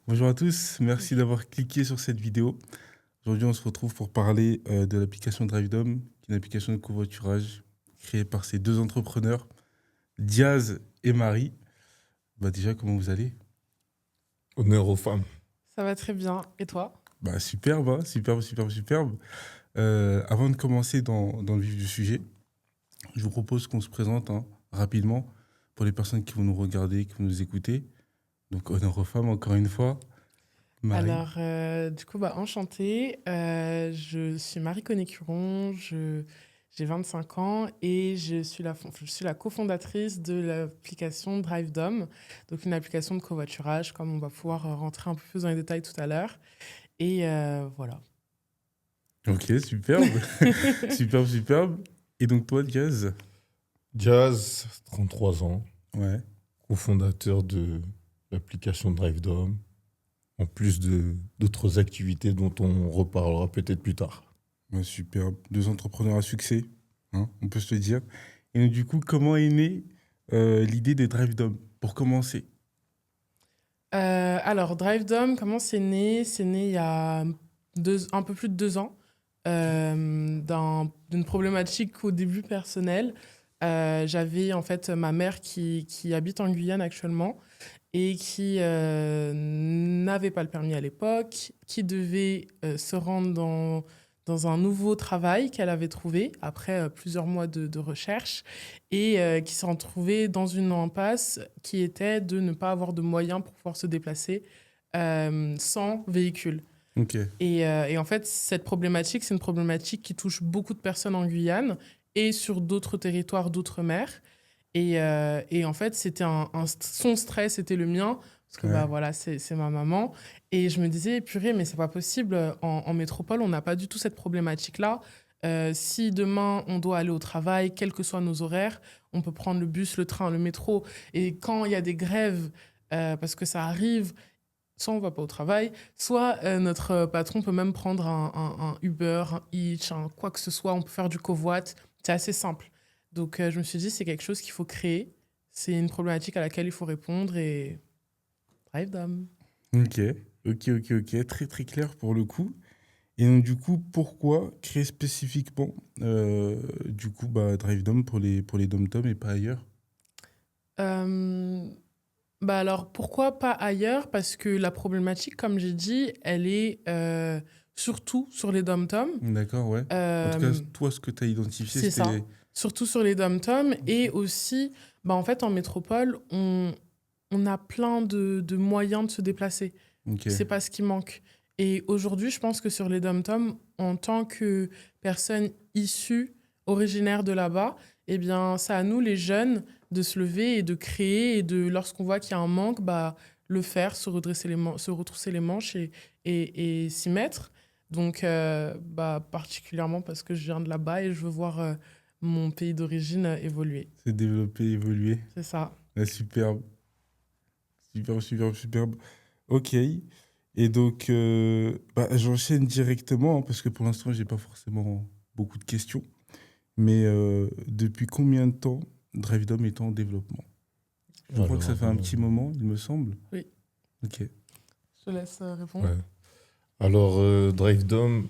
Bonjour à tous, merci d'avoir cliqué sur cette vidéo. Aujourd'hui, on se retrouve pour parler de l'application DriveDom, qui est une application de covoiturage créée par ces deux entrepreneurs, Diaz et Marie. Déjà, comment vous allez? Honneur aux femmes. Ça va très bien. Et toi? Superbe, hein, superbe, superbe, superbe. Avant de commencer dans le vif du sujet, je vous propose qu'on se présente rapidement pour les personnes qui vont nous regarder, qui vont nous écouter. Donc, honneur aux femmes, encore une fois. Marie. Alors, enchantée. Je suis Marie Conécuron, j'ai 25 ans et je suis la cofondatrice de l'application DriveDom, donc une application de covoiturage, comme on va pouvoir rentrer un peu plus dans les détails tout à l'heure. Et voilà. Ok, superbe. Superbe, superbe. Et donc, toi, Diaz? Jazz, 33 ans, Ouais. cofondateur de l'application DriveDom, en plus d'autres activités dont on reparlera peut-être plus tard. Ouais, superbe. Deux entrepreneurs à succès, on peut se le dire. Et donc, du coup, comment est née l'idée de DriveDom pour commencer? Alors, DriveDom, comment c'est né? C'est né il y a un peu plus de 2 ans, d'une problématique au début personnelle. J'avais en fait ma mère qui habite en Guyane actuellement et qui n'avait pas le permis à l'époque, qui devait se rendre dans un nouveau travail qu'elle avait trouvé après plusieurs mois de recherche et qui s'est retrouvée dans une impasse qui était de ne pas avoir de moyens pour pouvoir se déplacer sans véhicule. Ok. Et en fait, cette problématique, c'est une problématique qui touche beaucoup de personnes en Guyane et sur d'autres territoires d'outre-mer. Et en fait, son stress était le mien, parce que Ouais. voilà, c'est ma maman. Et je me disais, purée, mais c'est pas possible. En métropole, on n'a pas du tout cette problématique-là. Si demain, on doit aller au travail, quels que soient nos horaires, on peut prendre le bus, le train, le métro. Et quand il y a des grèves, parce que ça arrive, soit on va pas au travail, soit notre patron peut même prendre un Uber, un Hitch, quoi que ce soit. On peut faire du covoit. C'est assez simple. Donc, je me suis dit, c'est quelque chose qu'il faut créer. C'est une problématique à laquelle il faut répondre et drive dame. Ok. Ok, ok, ok. Très, très clair pour le coup. Et donc, du coup, pourquoi créer spécifiquement DriveDom pour les dom-tom et pas ailleurs? Euh, alors, pourquoi pas ailleurs? Parce que la problématique, comme j'ai dit, elle est surtout sur les dom-toms. D'accord, ouais. En tout cas, toi, ce que tu as identifié, C'est ça. c'était... Surtout sur les dom-toms. Et aussi, en fait, en métropole, on a plein de moyens de se déplacer. Ok. C'est pas ce qui manque. Et aujourd'hui, je pense que sur les dom-toms, en tant que personne issue, originaire de là-bas, eh bien, c'est à nous, les jeunes, de se lever et de créer. Et lorsqu'on voit qu'il y a un manque, le faire, se retrousser les manches et s'y mettre. Donc, particulièrement parce que je viens de là-bas et je veux voir mon pays d'origine évoluer. C'est développé, évolué. C'est ça. Ouais, superbe. Superbe, superbe, superbe. Ok. Et donc, j'enchaîne directement, parce que pour l'instant, j'ai pas forcément beaucoup de questions. Mais depuis combien de temps DriveDom est en développement? Je crois que ça fait un petit moment, il me semble. Oui. Ok. Je te laisse répondre. Ouais. Alors, DriveDom,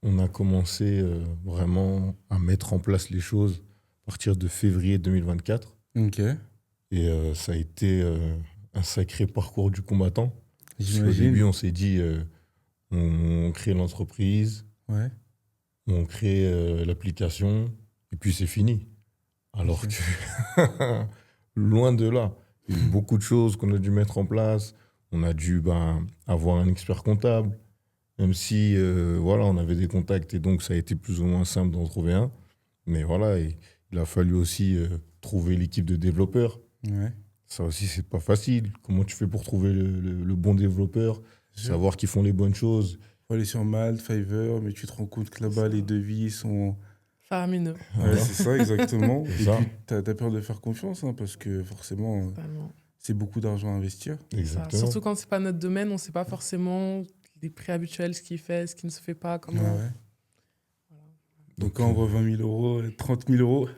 on a commencé vraiment à mettre en place les choses à partir de février 2024. Ok. Et ça a été un sacré parcours du combattant. Parce qu'au J'imagine. début, on s'est dit, on crée l'entreprise, Ouais. on crée l'application, et puis c'est fini. Alors Ok. que, loin de là, il y a eu beaucoup de choses qu'on a dû mettre en place. On a dû avoir un expert comptable, même si voilà, on avait des contacts et donc ça a été plus ou moins simple d'en trouver un. Mais voilà, il a fallu aussi trouver l'équipe de développeurs. Ouais. Ça aussi, c'est pas facile. Comment tu fais pour trouver le bon développeur, Sûr. savoir qu'ils font les bonnes choses? Faut aller sur Malte, Fiverr, mais tu te rends compte que là-bas, Ça. les devis sont... Faramineux. Ouais, Voilà. c'est ça, exactement. C'est Et ça. puis, t'as peur de faire confiance, parce que forcément, Totalement. c'est beaucoup d'argent à investir. Ça. Exactement. Surtout quand c'est pas notre domaine, on sait pas forcément les prix habituels, ce qui fait, ce qui ne se fait pas, Ouais, comment. ouais. Donc, quand on voit 20 000 euros, 30 000 euros,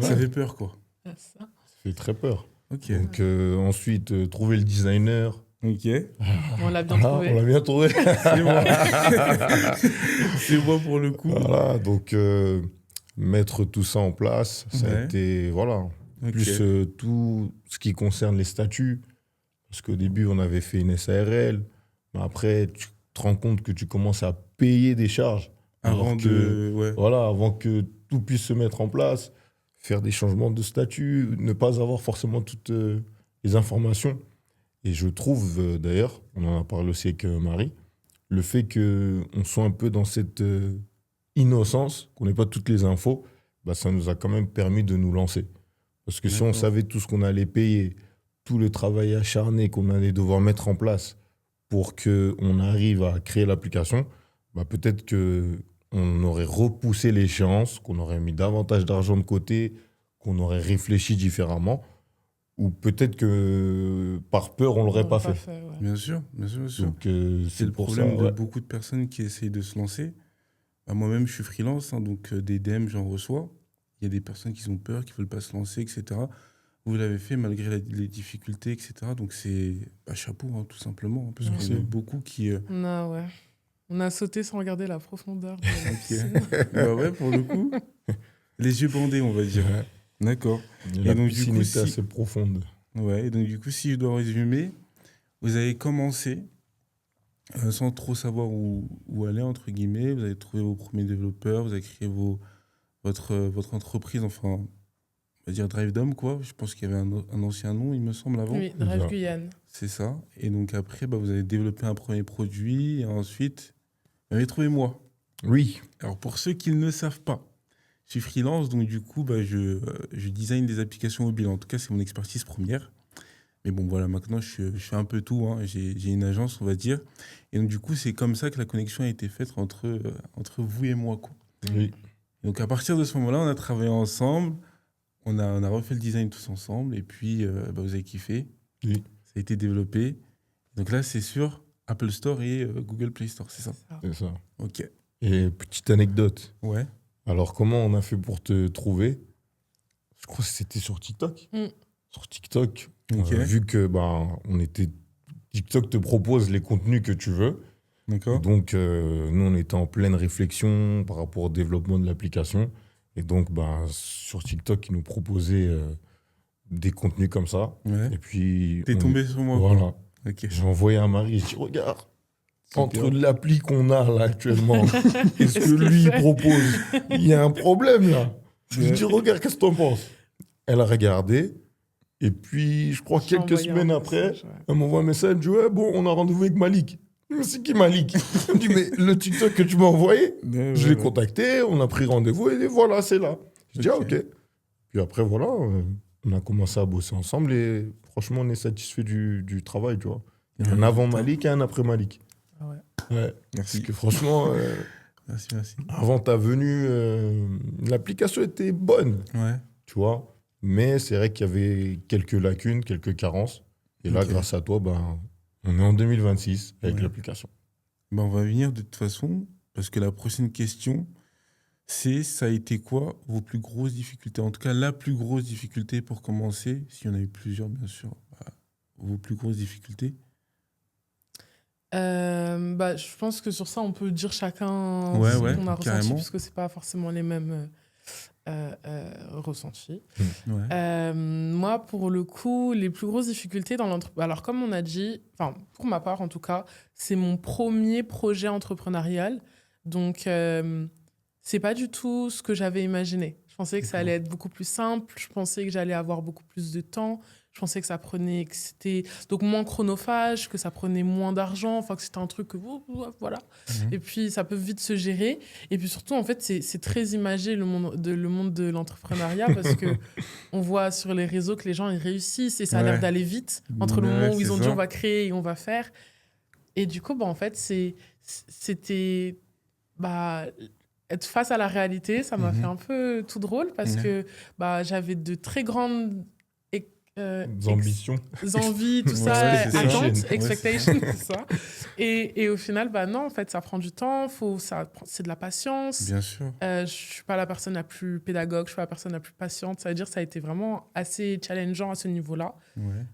ça fait peur, quoi. Ça. Ça fait très peur. Ok. Donc ensuite, trouver le designer. Ok. On l'a bien Voilà, trouvé. on l'a bien trouvé. C'est moi. C'est moi pour le coup. Voilà, donc mettre tout ça en place, ça a Ouais. été, voilà, Ok. plus tout ce qui concerne les statuts, parce qu'au début, on avait fait une SARL, mais après, tu te rends compte que tu commences à payer des charges, Avant alors que, de. Ouais. voilà, avant que tout puisse se mettre en place, faire des changements de statut, ne pas avoir forcément toutes les informations. Et je trouve, d'ailleurs, on en a parlé aussi avec Marie, le fait qu'on soit un peu dans cette innocence, qu'on n'ait pas toutes les infos, bah, ça nous a quand même permis de nous lancer. Parce que si on D'accord. savait tout ce qu'on allait payer, tout le travail acharné qu'on allait devoir mettre en place pour qu'on arrive à créer l'application, bah, peut-être qu'on aurait repoussé l'échéance, qu'on aurait mis davantage d'argent de côté, qu'on aurait réfléchi différemment, ou peut-être que par peur, on ne l'aurait pas fait. Ouais. Bien sûr, bien sûr, bien sûr. Donc, C'est c'est le pour ça. problème de Ouais. beaucoup de personnes qui essayent de se lancer. Bah, moi-même, je suis freelance, hein, donc des DM, j'en reçois. Il y a des personnes qui ont peur, qui ne veulent pas se lancer, etc. Vous l'avez fait malgré les difficultés, etc. Donc c'est chapeau, hein, tout simplement. Hein, parce Merci. qu'il y en a beaucoup qui. On a sauté sans regarder la profondeur de la Ok. piscine. Bah ouais, pour le coup. Les yeux bandés, on va dire. Ouais. D'accord. La donc, du piscine coup, était si- assez profonde. Ouais, et donc du coup, si je dois résumer, vous avez commencé sans trop savoir où aller, entre guillemets. Vous avez trouvé vos premiers développeurs, vous avez créé votre entreprise, enfin, on va dire DriveDom, quoi. Je pense qu'il y avait un ancien nom, il me semble, avant. Oui, Drive Ça. Guyane. C'est ça. Et donc après, vous avez développé un premier produit, et ensuite, vous avez trouvé moi. Oui. Alors pour ceux qui ne le savent pas, je suis freelance, donc du coup, je design des applications mobiles. En tout cas, c'est mon expertise première. Mais bon, voilà, maintenant, je fais un peu tout. Hein. J'ai une agence, on va dire. Et donc, du coup, c'est comme ça que la connexion a été faite entre vous et moi, quoi. Oui. Et donc, à partir de ce moment-là, on a travaillé ensemble. On a refait le design tous ensemble. Et puis, vous avez kiffé. Oui. Ça a été développé. Donc là, c'est sur Apple Store et Google Play Store, c'est ça? C'est ça. Ok. Et petite anecdote. Ouais. Alors, comment on a fait pour te trouver? Je crois que c'était sur TikTok. Mm. Sur TikTok, Ok. vu que on était... TikTok te propose les contenus que tu veux. D'accord. Donc, nous, on était en pleine réflexion par rapport au développement de l'application. Et donc, sur TikTok, ils nous proposaient des contenus comme ça. Ouais. Et puis, T'es tombé sur moi. Voilà. Ok. J'ai envoyé à Marie, je dis, regarde, Super. entre l'appli qu'on a là actuellement et ce Qu'est-ce que qu'il lui fait propose, il y a un problème là. Je lui Ouais. dis, regarde, qu'est-ce que t'en penses? Elle a regardé. Et puis, je crois J'ai quelques envoyé un semaines après, message, ouais. elle m'envoie un message, elle me dit, ouais, bon, on a rendez-vous avec Malik. Je me suis dit, qui Malik? Elle me dit, mais le TikTok que tu m'as envoyé, Ouais, je ouais, l'ai ouais. contacté, on a pris rendez-vous et voilà, c'est là. Je dis, ah, Ok. ok. Puis après, voilà, on a commencé à bosser ensemble et franchement, on est satisfait du travail, tu vois. Il y a un avant Malik et un après Malik. Ah ouais. Ouais. Merci. Parce que franchement, Merci. avant ta venue, l'application était bonne, Ouais. tu vois. Mais c'est vrai qu'il y avait quelques lacunes, quelques carences. Et là, Ok. grâce à toi, on est en 2026 avec Ouais. l'application. On va venir de toute façon, parce que la prochaine question, ça a été quoi vos plus grosses difficultés? En tout cas, la plus grosse difficulté pour commencer, s'il y en a eu plusieurs, bien sûr, vos plus grosses difficultés? Je pense que sur ça, on peut dire chacun Ouais, ce ouais, qu'on a ressenti, carrément. parce que c'est pas forcément les mêmes ressentis. Ouais. Moi, pour le coup, les plus grosses difficultés dans l'entreprise... Alors, comme on a dit, pour ma part en tout cas, c'est mon premier projet entrepreneurial. Donc, c'est pas du tout ce que j'avais imaginé. Je pensais que ça allait être beaucoup plus simple. Je pensais que j'allais avoir beaucoup plus de temps. Je pensais que que c'était donc moins chronophage, que ça prenait moins d'argent, que c'était un truc que voilà. Mhm. Et puis ça peut vite se gérer. Et puis surtout, en fait, c'est très imagé le monde de l'entrepreneuriat parce que on voit sur les réseaux que les gens ils réussissent et ça a l'air Ouais. d'aller vite entre le Ouais, moment où ils c'est ont dit ça. on va créer et on va faire. Et du coup, en fait, c'était être face à la réalité, ça m'a Mhm. fait un peu tout drôle parce Ouais. que j'avais de très grandes Des ambitions. envies, tout Ouais, ça, c'est ça. attentes, Ouais, expectations, c'est ça. Et au final, non, en fait, ça prend du temps, c'est de la patience. Bien sûr. Je suis pas la personne la plus pédagogue, je suis pas la personne la plus patiente. Ça veut dire que ça a été vraiment assez challengeant à ce niveau-là. Ouais.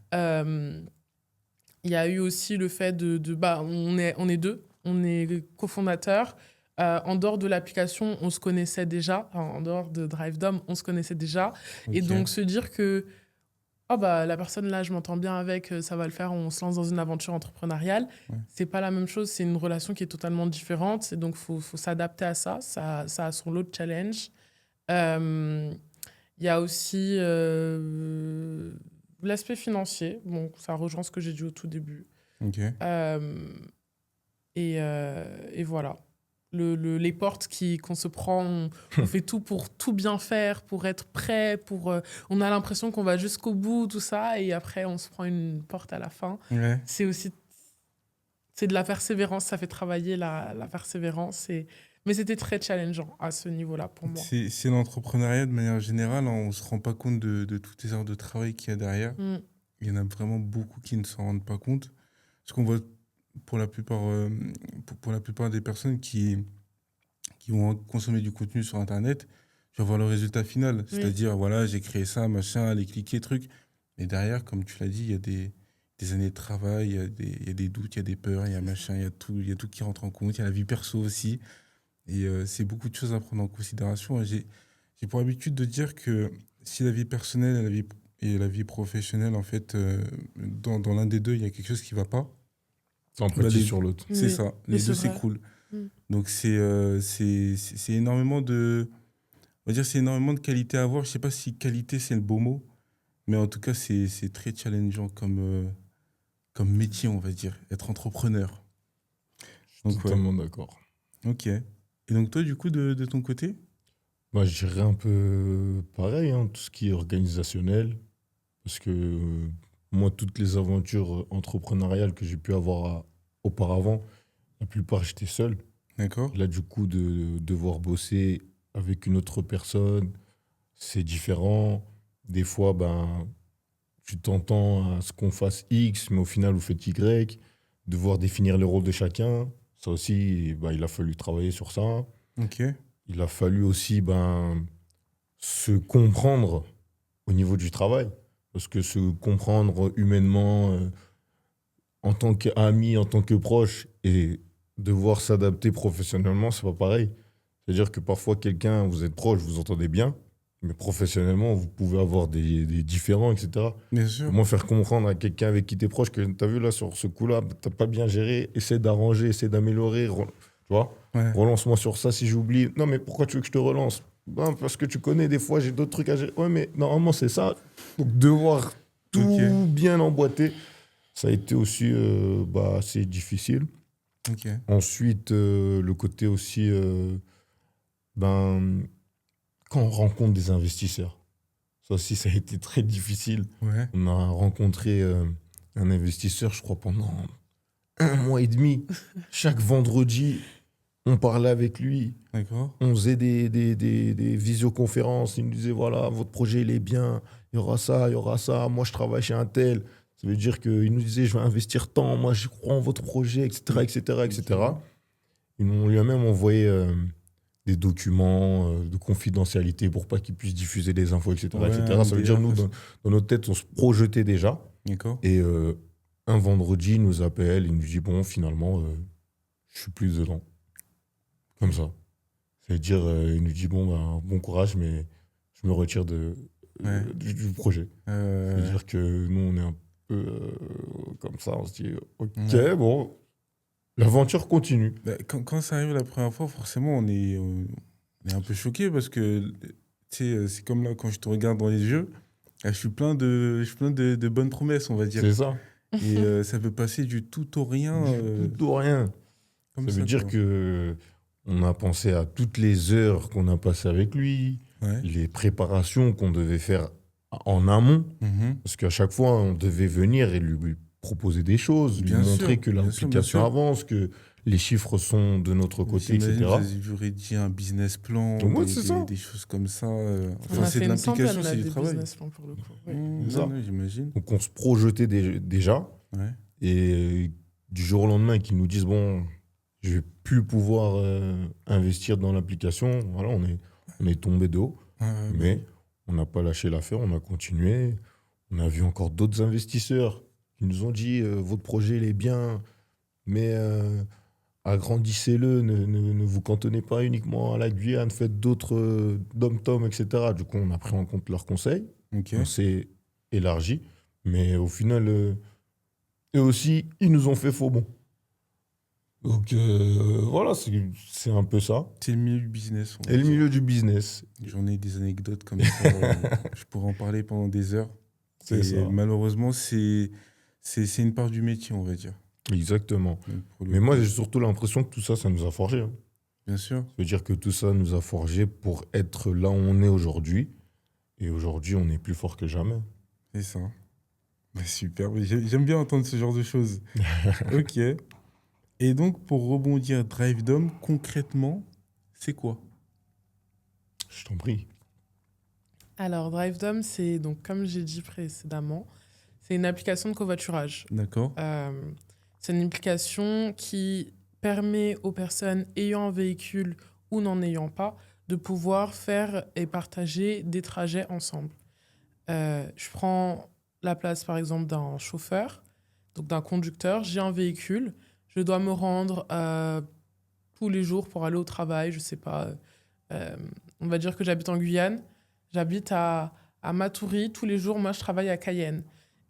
Il y a eu aussi le fait bah, on est deux, on est cofondateurs. En dehors de l'application, on se connaissait déjà. Enfin, en dehors de DriveDom, on se connaissait déjà. Et Ok. donc, se dire que oh bah, la personne là, je m'entends bien avec, ça va le faire, on se lance dans une aventure entrepreneuriale. Ouais. C'est pas la même chose, c'est une relation qui est totalement différente. Et donc, faut s'adapter à ça. Ça a son lot de challenge. Il y a aussi l'aspect financier. Bon, ça rejoint ce que j'ai dit au tout début. Ok. Et voilà. Les portes qu'on se prend, on fait tout pour tout bien faire, pour être prêt, on a l'impression qu'on va jusqu'au bout, tout ça, et après on se prend une porte à la fin. Ouais. C'est de la persévérance, ça fait travailler la persévérance. Mais c'était très challengeant à ce niveau-là pour moi. C'est l'entrepreneuriat de manière générale, hein, on ne se rend pas compte de toutes les heures de travail qu'il y a derrière. Mm. Il y en a vraiment beaucoup qui ne s'en rendent pas compte. Parce qu'on voit pour la plupart, pour la plupart des personnes qui vont consommer du contenu sur Internet, tu vas voir le résultat final. Oui. C'est-à-dire, voilà, j'ai créé ça, machin, aller cliquer, truc. Et derrière, comme tu l'as dit, il y a des années de travail, il y a des doutes, il y a des peurs, il y a machin, il y a tout qui rentre en compte. Il y a la vie perso aussi. Et c'est beaucoup de choses à prendre en considération. Et j'ai pour habitude de dire que si la vie personnelle et la vie professionnelle, en fait, dans l'un des deux, il y a quelque chose qui ne va pas, T'empathie les- sur l'autre. c'est Oui. ça. Mais Les c'est deux vrai. s'écroulent. Mm. Donc, c'est énormément de... On va dire c'est énormément de qualité à avoir. Je ne sais pas si qualité, c'est le beau mot. Mais en tout cas, c'est très challengeant comme métier, on va dire. Être entrepreneur. Donc, ouais. Totalement d'accord. Ok. Et donc, toi, du coup, de ton côté? Moi, je dirais un peu pareil, hein, tout ce qui est organisationnel. Parce que moi, toutes les aventures entrepreneuriales que j'ai pu avoir auparavant, la plupart, j'étais seul. D'accord. Là, du coup, de devoir bosser avec une autre personne, c'est différent. Des fois, ben, tu t'entends à ce qu'on fasse X, mais au final, vous faites Y. Devoir définir les rôles de chacun, ça aussi, ben, il a fallu travailler sur ça. Ok. Il a fallu aussi ben, se comprendre au niveau du travail. Parce que se comprendre humainement, en tant qu'ami, en tant que proche, et devoir s'adapter professionnellement, c'est pas pareil. C'est-à-dire que parfois, quelqu'un, vous êtes proche, vous entendez bien, mais professionnellement, vous pouvez avoir des différends, etc. Bien sûr. Comment faire comprendre à quelqu'un avec qui tu es proche que tu as vu là, sur ce coup-là, tu n'as pas bien géré, essaie d'arranger, essaie d'améliorer, tu vois, Ouais. relance-moi sur ça si j'oublie. Non, mais pourquoi tu veux que je te relance? Ben, parce que tu connais, des fois, j'ai d'autres trucs à gérer. Ouais, mais normalement, c'est ça. Donc, devoir tout Ok. bien emboîter, ça a été aussi bah, assez difficile. Ok. Ensuite, le côté aussi, ben, quand on rencontre des investisseurs, ça aussi, ça a été très difficile. Ouais. On a rencontré un investisseur, je crois, pendant 1 mois et demi. Chaque vendredi, on parlait avec lui. D'accord. On faisait des visioconférences. Il nous disait, voilà, votre projet, il est bien. Il y aura ça, il y aura ça. Moi, je travaille chez un tel. Ça veut dire qu'il nous disait, je vais investir tant. Moi, je crois en votre projet, etc., etc., etc. On lui a même envoyé des documents de confidentialité pour pas qu'il puisse diffuser des infos, etc., Ouais, etc. Ça veut dire, nous, NDA, dans notre tête, on se projetait déjà. D'accord. Et un vendredi, il nous appelle, il nous dit, bon, finalement, je suis plus dedans. Comme ça. C'est-à-dire, il nous dit, bon, ben, bon courage, mais je me retire Ouais. du projet. C'est-à-dire que nous, on est un peu comme ça, on se dit, ok, Ouais. bon, l'aventure continue. Bah, quand ça arrive la première fois, forcément, on est un peu choqué parce que tu sais, c'est comme là, quand je te regarde dans les yeux, je suis plein de bonnes promesses, on va dire. C'est ça. Et ça peut passer du tout au rien. Tout ou rien. Comme Ça veut dire quoi. que on a pensé à toutes les heures qu'on a passées avec lui, Ouais. les préparations qu'on devait faire en amont. Mhm. Parce qu'à chaque fois, on devait venir et lui proposer des choses, lui Bien montrer sûr, que bien sûr, bien l'application sûr. avance, que les chiffres sont de notre côté, J'imagine etc. que vous avez dû rédiger un business plan, Donc, ouais, c'est ça. des choses comme ça. On Enfin, a c'est fait de une centaine l'implication, là, c'est du des travail. business plans pour le coup. Oui. C'est ça. Ouais, j'imagine. Donc on se projetait déjà. Ouais. Et du jour au lendemain, qu'ils nous disent, bon, je vais plus pouvoir investir dans l'application, voilà, on est tombé de haut. Ouais, Mais on n'a pas lâché l'affaire, on a continué. On a vu encore d'autres investisseurs Ils nous ont dit, votre projet, il est bien, mais agrandissez-le, ne vous cantonnez pas uniquement à la Guyane, faites d'autres dom-tom, etc. Du coup, on a pris en compte leurs conseils, Ok. on s'est élargi, mais au final, eux aussi, ils nous ont fait faux bon. Donc voilà, c'est un peu ça. C'est le milieu du business. On Et va le dire. milieu du business, J'en ai des anecdotes comme ça. Je pourrais en parler pendant des heures. c'est Et ça. malheureusement, c'est une part du métier, on va dire. Exactement. Donc, pour le Mais moi, coup, j'ai surtout l'impression que tout ça, ça nous a forgé. Hein. bien sûr, Ça veut dire que tout ça nous a forgé pour être là où on est aujourd'hui. Et aujourd'hui, on est plus fort que jamais. c'est ça. Bah, super. Mais j'aime bien entendre ce genre de choses. Ok. Et donc, pour rebondir, Drive Dom, concrètement, c'est quoi? Je t'en prie. Alors, DriveDom, c'est donc, comme j'ai dit précédemment, c'est une application de covoiturage. D'accord. C'est une application qui permet aux personnes ayant un véhicule ou n'en ayant pas de pouvoir faire et partager des trajets ensemble. Je prends la place, par exemple, d'un chauffeur, donc d'un conducteur. J'ai un véhicule, je dois me rendre tous les jours pour aller au travail, je sais pas. On va dire que j'habite en Guyane, j'habite à Matoury, tous les jours, moi je travaille à Cayenne.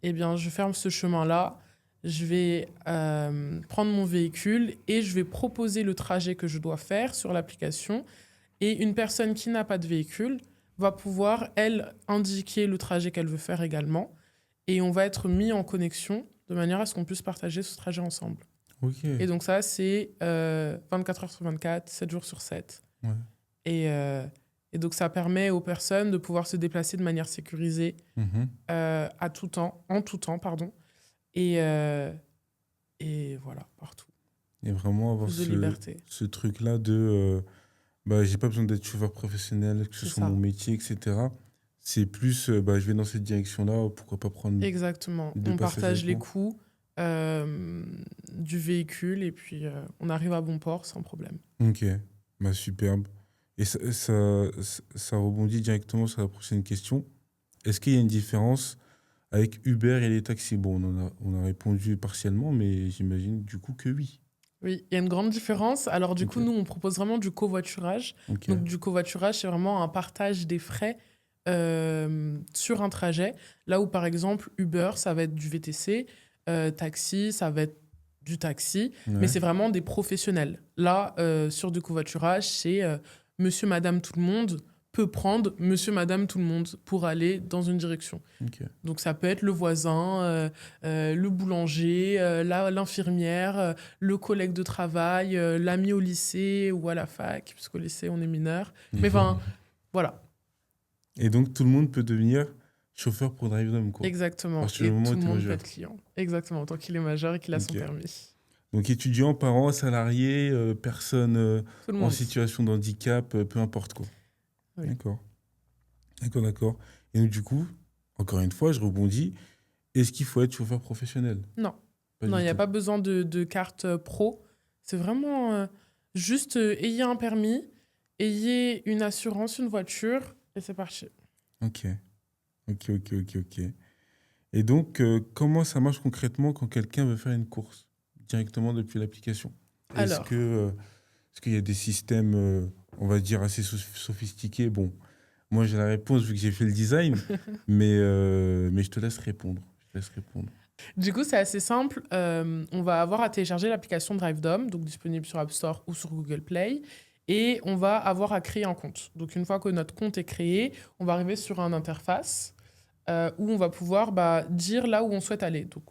Eh bien, je ferme ce chemin-là, je vais prendre mon véhicule et je vais proposer le trajet que je dois faire sur l'application. Et une personne qui n'a pas de véhicule va pouvoir, elle, indiquer le trajet qu'elle veut faire également. Et on va être mis en connexion de manière à ce qu'on puisse partager ce trajet ensemble. Ok. Et donc ça, c'est 24 heures sur 24, 7 jours sur 7. Ouais. Et donc ça permet aux personnes de pouvoir se déplacer de manière sécurisée Mhm. à tout temps, en tout temps, pardon. Et voilà, partout. Et vraiment avoir Plus de liberté. ce truc-là de bah, j'ai pas besoin d'être chauffeur professionnel, que ce C'est soit ça. mon métier, etc. C'est plus bah, je vais dans cette direction-là, pourquoi pas prendre Exactement. deux On passagers partage avec les moi. coûts du véhicule et puis on arrive à bon port sans problème. Ok, bah, superbe. Et ça rebondit directement sur la prochaine question. Est-ce qu'il y a une différence avec Uber et les taxis? Bon, on a répondu partiellement, mais j'imagine du coup que oui. Oui, il y a une grande différence. Alors du coup, Ok. nous, on propose vraiment du covoiturage. Ok. Donc du covoiturage, c'est vraiment un partage des frais sur un trajet. Là où, par exemple, Uber, ça va être du VTC, taxi, ça va être du taxi, mais Ouais. c'est vraiment des professionnels. Là, sur du covoiturage, c'est monsieur, madame, tout le monde peut prendre monsieur, madame, tout le monde pour aller dans une direction. Ok. Donc ça peut être le voisin, le boulanger, l'infirmière, le collègue de travail, l'ami au lycée ou à la fac, puisqu'au lycée on est mineur. Mais enfin, voilà, Et donc tout le monde peut devenir chauffeur pour DriveDom, quoi. À exactement. partir du Et moment tout où le tu es monde peut majeur. être client. Exactement, tant qu'il est majeur et qu'il a son Ok. permis. Donc étudiants, parents, salariés, personnes Tout le en monde. situation de handicap, peu importe quoi. Oui. D'accord. D'accord, d'accord. Et donc du coup, encore une fois, je rebondis. Est-ce qu'il faut être chauffeur professionnel? Non, Pas non, il du n'y a tout. pas besoin de carte pro. C'est vraiment juste ayez un permis, ayez une assurance, une voiture, et c'est parti. Ok. Ok, ok, ok, ok. Et donc, comment ça marche concrètement quand quelqu'un veut faire une course directement depuis l'application? Alors, Est-ce qu'il y a des systèmes, on va dire, assez sophistiqués? Bon, moi j'ai la réponse vu que j'ai fait le design, mais je te laisse répondre. Je te laisse répondre. du coup, c'est assez simple. On va avoir à télécharger l'application DriveDom, donc disponible sur App Store ou sur Google Play. Et on va avoir à créer un compte. Donc, une fois que notre compte est créé, on va arriver sur une interface où on va pouvoir dire là où on souhaite aller. Donc,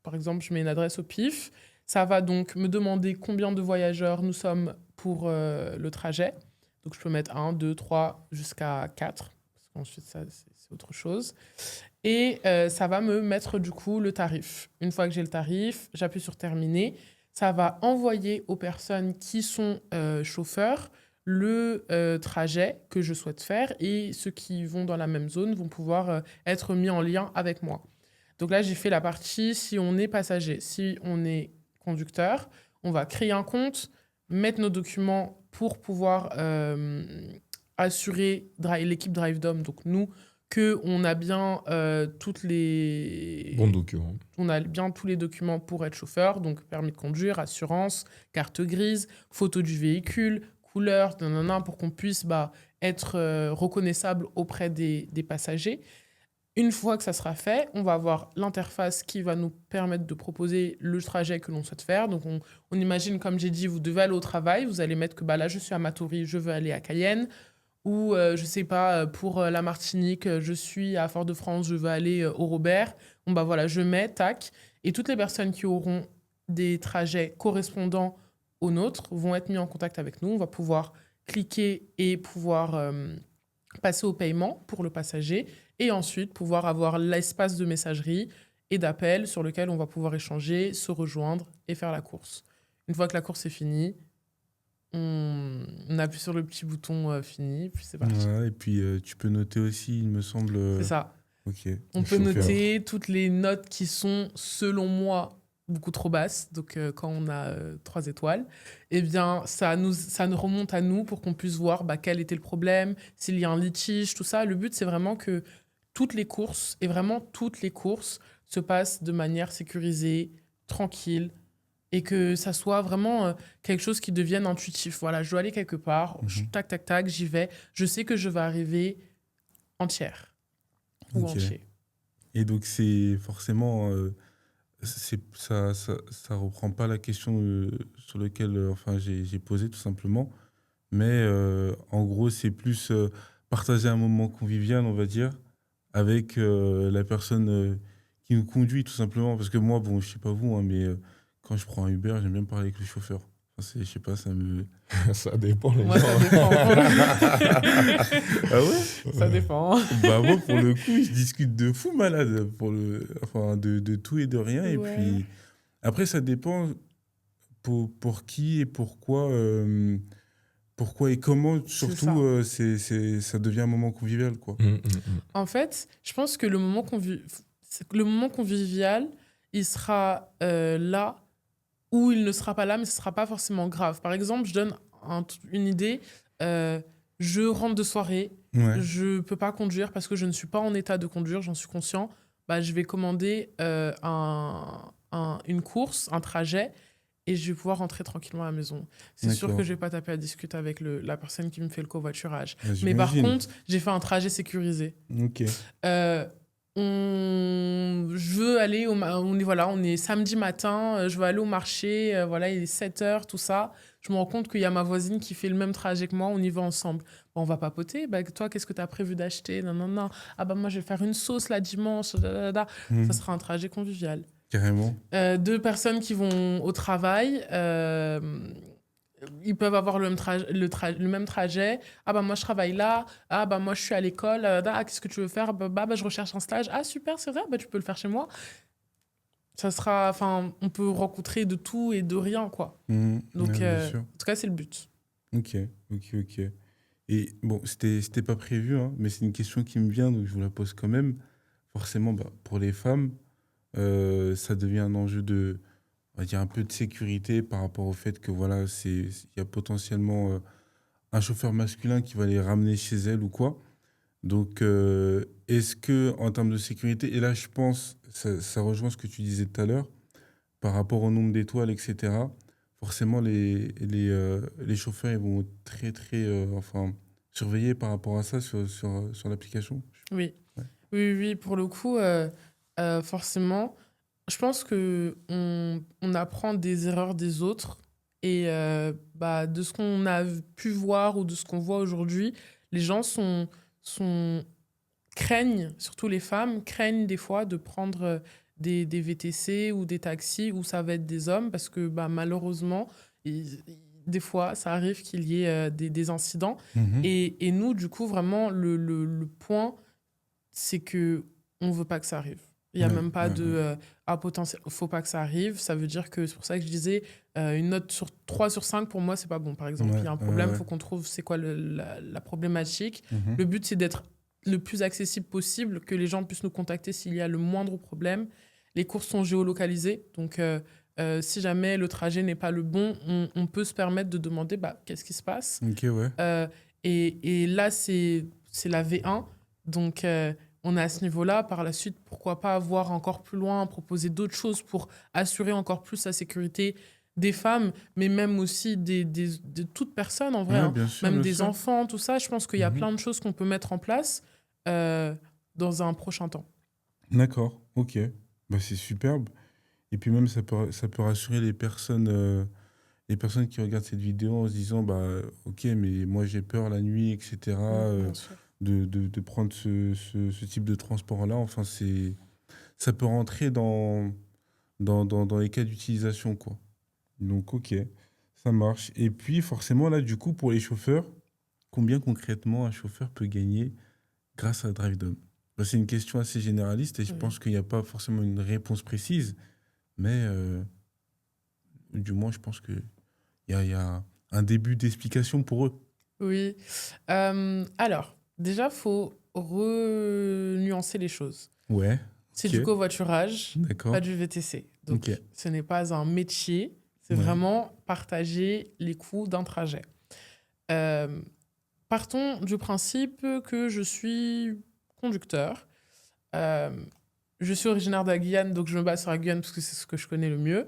par exemple, je mets une adresse au pif. Ça va donc me demander combien de voyageurs nous sommes pour le trajet. Donc, je peux mettre 1, 2, 3, jusqu'à 4. Parce qu'ensuite, ça, c'est autre chose. Et ça va me mettre du coup le tarif. Une fois que j'ai le tarif, j'appuie sur terminer. Ça va envoyer aux personnes qui sont chauffeurs le trajet que je souhaite faire et ceux qui vont dans la même zone vont pouvoir être mis en lien avec moi. Donc là, j'ai fait la partie si on est passager. Si on est conducteur, on va créer un compte, mettre nos documents pour pouvoir assurer l'équipe DriveDom, donc nous, qu'on a bien toutes les... Bon document. On a bien tous les documents pour être chauffeur, donc permis de conduire, assurance, carte grise, photo du véhicule, couleur, nanana, pour qu'on puisse être reconnaissable auprès des passagers. Une fois que ça sera fait, on va avoir l'interface qui va nous permettre de proposer le trajet que l'on souhaite faire. Donc, on imagine, comme j'ai dit, vous devez aller au travail. Vous allez mettre que là, je suis à Matoury, je veux aller à Cayenne. Ou, je ne sais pas, pour la Martinique, je suis à Fort-de-France, je veux aller au Robert. Bon, voilà, je mets, tac. Et toutes les personnes qui auront des trajets correspondants aux nôtres vont être mis en contact avec nous. On va pouvoir cliquer et pouvoir passer au paiement pour le passager. Et ensuite, pouvoir avoir l'espace de messagerie et d'appel sur lequel on va pouvoir échanger, se rejoindre et faire la course. Une fois que la course est finie, on appuie sur le petit bouton fini, puis c'est parti. Ouais, et puis, tu peux noter aussi, il me semble. C'est ça. Ok. On peut noter toutes les notes qui sont, selon moi, beaucoup trop basses. Donc, quand on a 3 étoiles, eh bien, ça nous remonte à nous pour qu'on puisse voir quel était le problème, s'il y a un litige, tout ça. Le but, c'est vraiment que toutes les courses, et vraiment toutes les courses, se passent de manière sécurisée, tranquille, et que ça soit vraiment quelque chose qui devienne intuitif. Voilà, je dois aller quelque part, tac, tac, tac, j'y vais. Je sais que je vais arriver entière ou entier. Et donc, c'est forcément... ça reprend pas la question sur laquelle j'ai posé, tout simplement. Mais en gros, c'est plus partager un moment convivial, on va dire, avec la personne qui nous conduit, tout simplement. Parce que moi, bon, je sais pas vous, hein, mais quand je prends un Uber, j'aime bien parler avec le chauffeur. Enfin, je sais pas, ça me... Ça dépend, les Moi, gens. ça dépend. Ah ouais? Ça dépend. Bah moi, pour le coup, je discute de fou malade, de tout et de rien. Et Ouais. puis, après, ça dépend pour qui et pourquoi et comment, surtout, ça devient un moment convivial, quoi. En fait, je pense que le moment convivial, il sera là ou il ne sera pas là, mais ce ne sera pas forcément grave. Par exemple, je donne une idée. Je rentre de soirée, Ouais. je ne peux pas conduire parce que je ne suis pas en état de conduire, j'en suis conscient. Je vais commander une course, un trajet, et je vais pouvoir rentrer tranquillement à la maison. C'est sûr D'accord. que je ne vais pas taper à discuter avec la personne qui me fait le covoiturage. Ah, Mais par j'imagine. contre, j'ai fait un trajet sécurisé. Ok. Je veux aller on est samedi matin, je veux aller au marché, il est 7h, tout ça. Je me rends compte qu'il y a ma voisine qui fait le même trajet que moi, on y va ensemble. On va papoter. Toi, qu'est-ce que tu as prévu d'acheter? Non. Ah moi, je vais faire une sauce là dimanche. Ça sera un trajet convivial. Carrément. 2 personnes qui vont au travail, ils peuvent avoir le même trajet. Moi, je travaille là. Moi, je suis à l'école. Qu'est-ce que tu veux faire? Je recherche un stage. Ah, super, c'est vrai. Tu peux le faire chez moi. Ça sera... on peut rencontrer de tout et de rien, quoi. Donc, Ouais, bien sûr. en tout cas, c'est le but. Ok. Et bon, c'était pas prévu, hein, mais c'est une question qui me vient, donc je vous la pose quand même. Forcément, pour les femmes, ça devient un enjeu on va dire, un peu de sécurité par rapport au fait que voilà, il y a potentiellement un chauffeur masculin qui va les ramener chez elle ou quoi. Donc, est-ce que en termes de sécurité, et là je pense, ça rejoint ce que tu disais tout à l'heure, par rapport au nombre d'étoiles, etc., forcément les chauffeurs ils vont être très, très surveillés par rapport à ça sur l'application. Oui. Ouais. Oui, pour le coup, forcément, je pense qu'on apprend des erreurs des autres et de ce qu'on a pu voir ou de ce qu'on voit aujourd'hui, les gens craignent, surtout les femmes, craignent des fois de prendre des VTC ou des taxis où ça va être des hommes parce que malheureusement, des fois, ça arrive qu'il y ait des incidents. Et nous, du coup, vraiment, le point, c'est qu'on ne veut pas que ça arrive. Il n'y a même pas de potentiel. Il ne faut pas que ça arrive. Ça veut dire que c'est pour ça que je disais une note sur 3 sur 5, pour moi, ce n'est pas bon, par exemple. Il y a un problème, il faut qu'on trouve c'est quoi la problématique. Le but, c'est d'être le plus accessible possible, que les gens puissent nous contacter s'il y a le moindre problème. Les courses sont géolocalisées. Donc, si jamais le trajet n'est pas le bon, on peut se permettre de demander qu'est-ce qui se passe. Ok, ouais. Et là, c'est la V1. Donc, on est à ce niveau-là. Par la suite, pourquoi pas voir encore plus loin, proposer d'autres choses pour assurer encore plus la sécurité des femmes, mais même aussi de toute personne en vrai, Ouais, hein. bien sûr, Même bien des sûr. enfants, tout ça. Je pense qu'il y a Mhm. plein de choses qu'on peut mettre en place euh, dans un prochain temps. D'accord, ok. Bah, c'est superbe. Et puis même, ça peut rassurer les personnes qui regardent cette vidéo en se disant, bah, ok, mais moi j'ai peur la nuit, etc., Bien sûr. de prendre ce type de transport-là. Enfin, ça peut rentrer dans les cas d'utilisation, quoi. Donc, ok, ça marche. Et puis, forcément, là, du coup, pour les chauffeurs, combien concrètement un chauffeur peut gagner grâce à DriveDom? Bah, c'est une question assez généraliste et je Oui. pense qu'il n'y a pas forcément une réponse précise, mais du moins, je pense qu'il il y a un début d'explication pour eux. Oui. Alors, déjà, faut renuancer les choses. Ouais, C'est ok, du covoiturage, pas d'accord, du VTC. ok, Donc, ce n'est pas un métier, c'est ouais, vraiment partager les coûts d'un trajet. Euh, Partons du principe que je suis conducteur. Euh, je suis originaire de la Guyane, donc je me base sur la Guyane parce que c'est ce que je connais le mieux.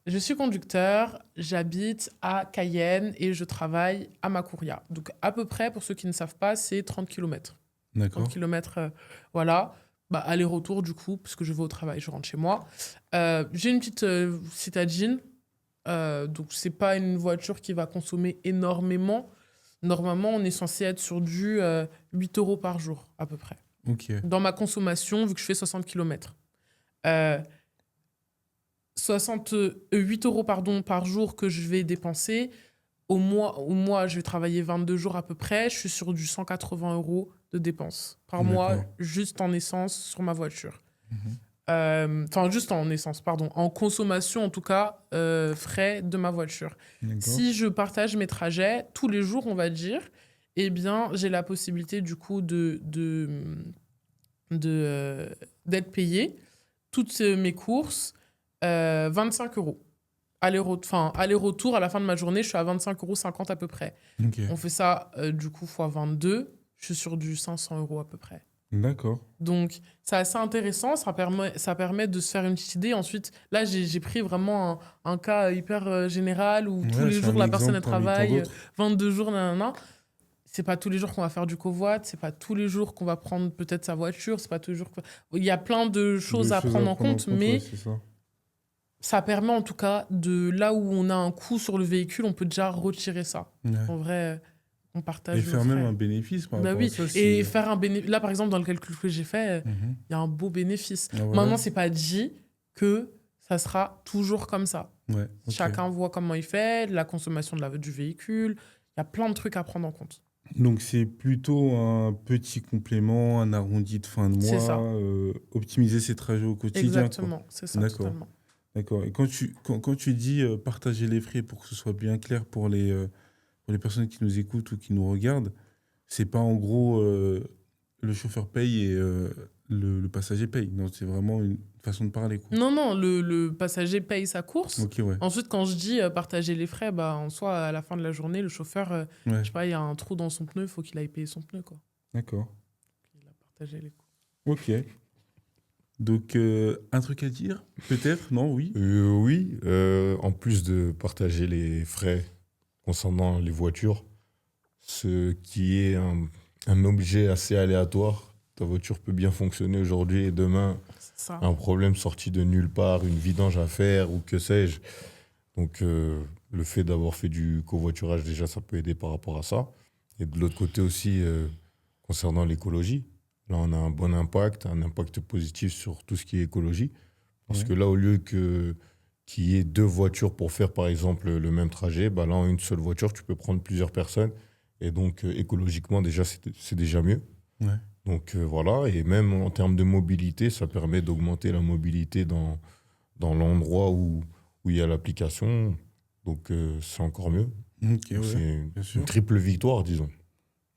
Je suis conducteur, j'habite à Cayenne et je travaille à Macouria. Donc à peu près, pour ceux qui ne savent pas, c'est 30 km. 30 d'accord, km, voilà. Bah, aller-retour du coup, puisque je vais au travail, je rentre chez moi. J'ai une petite citadine, donc c'est pas une voiture qui va consommer énormément. Normalement, on est censé être sur du 8 euros par jour, à peu près. ok, Dans ma consommation, vu que je fais 60 km. Euh, 8 euros pardon, par jour que je vais dépenser. Au mois, je vais travailler 22 jours à peu près. Je suis sur du 180 euros de dépenses par mois, d'accord. juste en essence sur ma voiture. Mhm. Enfin, juste en essence, pardon. En consommation, en tout cas, frais de ma voiture. D'accord, Si je partage mes trajets tous les jours, on va dire, eh bien, j'ai la possibilité, du coup, d'être payé toutes mes courses 25 euros. Aller-retour, à la fin de ma journée, je suis à 25,50 € à peu près. ok, On fait ça, du coup, fois 22. Je suis sur du 500 € à peu près. d'accord. Donc, c'est assez intéressant. Ça permet de se faire une petite idée. Ensuite, là, j'ai pris vraiment un cas hyper général où tous Ouais, les c'est jours, un la personne elle exemple parmi tant travaille d'autres. 22 jours, nanana. C'est pas tous les jours qu'on va faire du covoit. C'est pas tous les jours qu'on va prendre peut-être sa voiture. C'est pas tous les jours Il y a plein de De choses à choses à prendre en prendre en compte, compte, ouais, mais c'est ça. ça permet en tout cas de là où on a un coût sur le véhicule, on peut déjà retirer ça. Ouais. En vrai, on Et partage nos faire même un frais. bénéfice par Bah rapport à oui, ça, et c'est. faire un bénéfice. Là, par exemple, dans le calcul que j'ai fait, Mhm. il y a un beau bénéfice. Ah, voilà. Maintenant, c'est pas dit que ça sera toujours comme ça. Ouais, ok. Chacun voit comment il fait, la consommation du véhicule. Il y a plein de trucs à prendre en compte. Donc c'est plutôt un petit complément, un arrondi de fin de C'est mois, ça. optimiser ses trajets au quotidien, quoi. Exactement. C'est ça, D'accord, totalement. d'accord. Et quand tu dis partager les frais pour que ce soit bien clair pour les personnes qui nous écoutent ou qui nous regardent, c'est pas en gros le chauffeur paye et le passager paye. Non, c'est vraiment une façon de parler, quoi. Non, non, le passager paye sa course. Ok, ouais. Ensuite, quand je dis partager les frais, bah, en soi, à la fin de la journée, le chauffeur, Ouais, je sais pas, il y a un trou dans son pneu, il faut qu'il aille payer son pneu, quoi. d'accord. Il a partagé les coûts. Ok. Donc, un truc à dire? Peut-être? Non? Oui? Oui, en plus de partager les frais concernant les voitures, ce qui est un objet assez aléatoire. Ta voiture peut bien fonctionner aujourd'hui et demain, C'est ça. un problème sorti de nulle part, une vidange à faire ou que sais-je. Donc, le fait d'avoir fait du covoiturage, déjà, ça peut aider par rapport à ça. Et de l'autre côté aussi, concernant l'écologie, là, on a un impact positif sur tout ce qui est écologie. Parce Ouais. que là, au lieu qu'il y ait deux voitures pour faire, par exemple, le même trajet, bah là, en une seule voiture, tu peux prendre plusieurs personnes. Et donc, écologiquement, déjà, c'est déjà mieux. Ouais. Donc, voilà. Et même en termes de mobilité, ça permet d'augmenter la mobilité dans l'endroit où il y a l'application. Donc, c'est encore mieux. Ok, Donc, ouais, c'est bien une sûr. triple victoire, disons.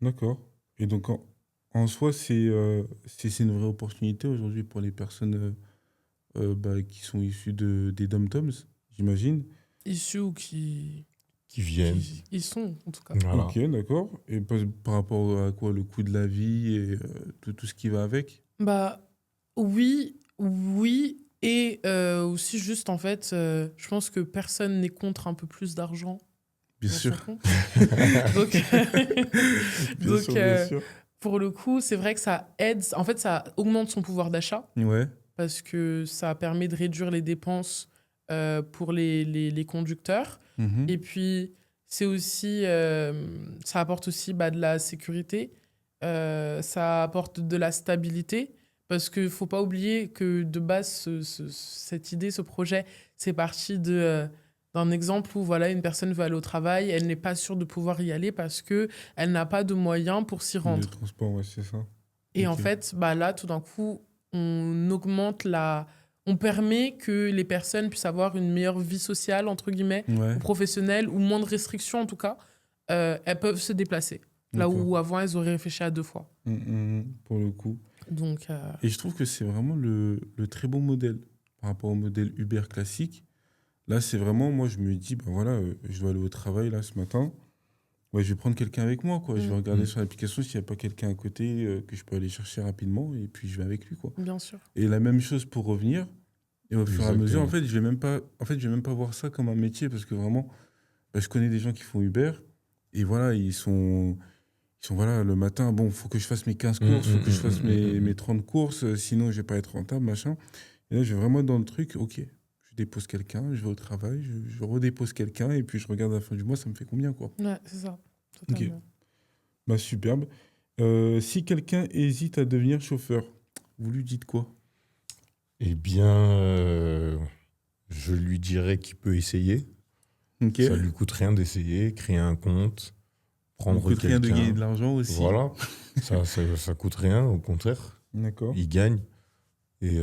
D'accord. Et donc, en soi, c'est une vraie opportunité aujourd'hui pour les personnes bah, qui sont issues des dom-toms, j'imagine. Issu ou qui qui viennent. Ils sont, en tout cas. Voilà. Ok, d'accord. Et par rapport à quoi? Le coût de la vie et tout ce qui va avec? Bah, oui, oui. Et aussi, juste, en fait, je pense que personne n'est contre un peu plus d'argent Bien dans son sûr. compte. Donc, Bien donc sûr, bien sûr. pour le coup, c'est vrai que ça aide. En fait, ça augmente son pouvoir d'achat Ouais. parce que ça permet de réduire les dépenses pour les conducteurs. Mhm. Et puis, c'est aussi, ça apporte aussi de la sécurité, ça apporte de la stabilité, parce qu'il ne faut pas oublier que de base, cette idée, ce projet, c'est parti d'un exemple où voilà, une personne veut aller au travail, elle n'est pas sûre de pouvoir y aller parce qu'elle n'a pas de moyens pour s'y Le rendre. transport, ouais, c'est ça. Et en Ok. fait, là, tout d'un coup, on augmente on permet que les personnes puissent avoir une meilleure vie sociale, entre guillemets, Ouais, ou professionnelle, ou moins de restrictions en tout cas. Elles peuvent se déplacer. Là d'accord. où avant, elles auraient réfléchi à 2 fois. Pour le coup. Donc, Et je trouve que c'est vraiment le très bon modèle par rapport au modèle Uber classique. Là, c'est vraiment, moi, je me dis, ben voilà, je dois aller au travail là ce matin. Ouais, je vais prendre quelqu'un avec moi, quoi. Je vais regarder Mm. sur l'application s'il n'y a pas quelqu'un à côté que je peux aller chercher rapidement et puis je vais avec lui, quoi. bien sûr. Et la même chose pour revenir. Et au fur et à mesure, en Exactement. fait, je vais même pas voir ça comme un métier parce que vraiment, je connais des gens qui font Uber et voilà, ils sont voilà, le matin, bon, faut que je fasse mes 15 courses, faut que je fasse mes 30 courses, sinon je vais pas être rentable, machin. Et là, je vais vraiment être dans le truc, ok, je dépose quelqu'un, je vais au travail, je redépose quelqu'un et puis je regarde à la fin du mois, ça me fait combien, quoi. Ouais, c'est ça. Ok, Totalement. bah superbe. Si quelqu'un hésite à devenir chauffeur, vous lui dites quoi? Eh bien, je lui dirais qu'il peut essayer. Ok. Ça lui coûte rien d'essayer, créer un compte, Ça ne prendre coûte rien de gagner quelqu'un. de l'argent aussi. Voilà. Ça coûte rien, au contraire. D'accord. Il gagne et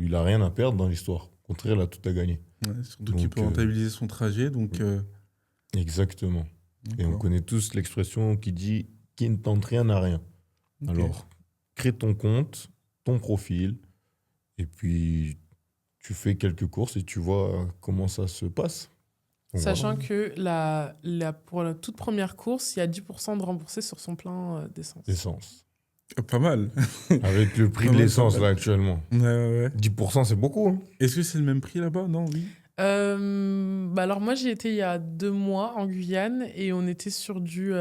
il a rien à perdre dans l'histoire. Au contraire, il a tout à gagner. Ouais, surtout qu'il Donc, peut rentabiliser son trajet, donc exactement. Et on d'accord. connaît tous l'expression qui dit qui ne tente rien n'a rien. Ok. Alors, crée ton compte, ton profil, et puis tu fais quelques courses et tu vois comment ça se passe. Donc, Sachant voilà. que pour la toute première course, il y a 10% de remboursé sur son plein d'essence. L'essence. Pas mal. Avec le prix Pas de mal, l'essence pas là mal. actuellement. Ouais, ouais, ouais. 10%, c'est beaucoup. Hein. Est-ce que c'est le même prix là-bas? Non, oui. Alors moi, j'y étais il y a 2 mois en Guyane et on était sur du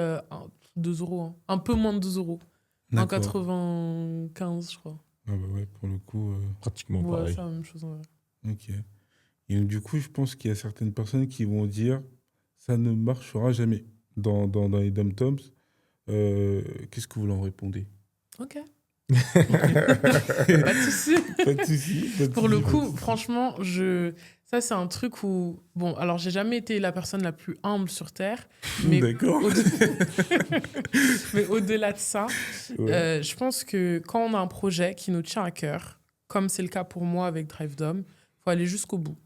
2 euros, hein. Un peu moins de 2 euros. D'accord. 1,95, je crois. Ah bah ouais, pour le coup. Pratiquement Ouais, pareil. c'est la même chose en vrai. Ok. Et du coup, je pense qu'il y a certaines personnes qui vont dire ça ne marchera jamais dans les dom-toms. Qu'est-ce que vous leur répondez? Ok, pas de souci. Pas de souci. Pas de Pour le souci, pas de coup, souci. franchement, ça, c'est un truc où... Bon, alors, j'ai jamais été la personne la plus humble sur Terre, mais D'accord. mais au-delà de ça, Ouais. je pense que quand on a un projet qui nous tient à cœur, comme c'est le cas pour moi avec DriveDom, il faut aller jusqu'au bout.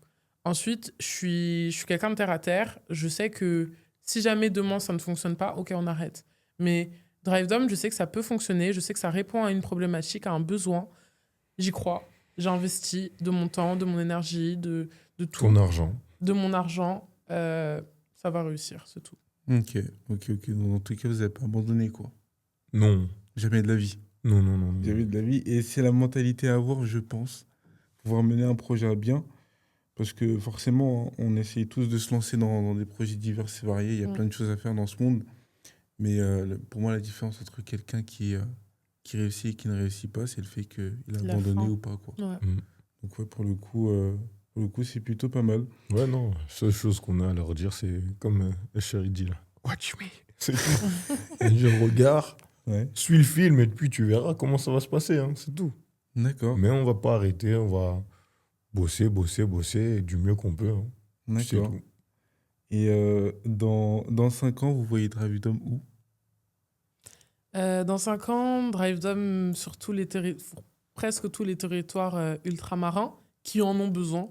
Ensuite, je suis quelqu'un de terre à terre. Je sais que si jamais demain ça ne fonctionne pas, ok, on arrête. Mais DriveDom, je sais que ça peut fonctionner. Je sais que ça répond à une problématique, à un besoin. J'y crois. J'ai investi de mon temps, de mon énergie, de tout, Ton argent. de mon argent. Ça va réussir, c'est tout. Ok. Donc, dans tous cas, vous n'avez pas abandonné, quoi. Non. Jamais de la vie. Non, non, non. non. Jamais de la vie. Et c'est la mentalité à avoir, je pense, pouvoir mener un projet à bien. Parce que forcément, on essaye tous de se lancer dans des projets divers et variés. Il y a plein de choses à faire dans ce monde. Mais pour moi, la différence entre quelqu'un qui réussit et qui ne réussit pas, c'est le fait qu'il a Il a abandonné faim. ou pas, quoi. Ouais. Mm. Donc ouais, pour le coup, c'est plutôt pas mal. Ouais, non. La seule chose qu'on a à leur dire, c'est comme Chéri dit là. Watch me. C'est tout. Et je regarde, Ouais. suis le film et puis tu verras comment ça va se passer. Hein, c'est tout. D'accord. Mais on va pas arrêter. On va bosser du mieux qu'on peut. Hein. C'est D'accord. tout. Et dans 5 ans, vous voyez DriveDom où? Dans 5 ans, DriveDom sur presque tous les territoires ultramarins qui en ont besoin.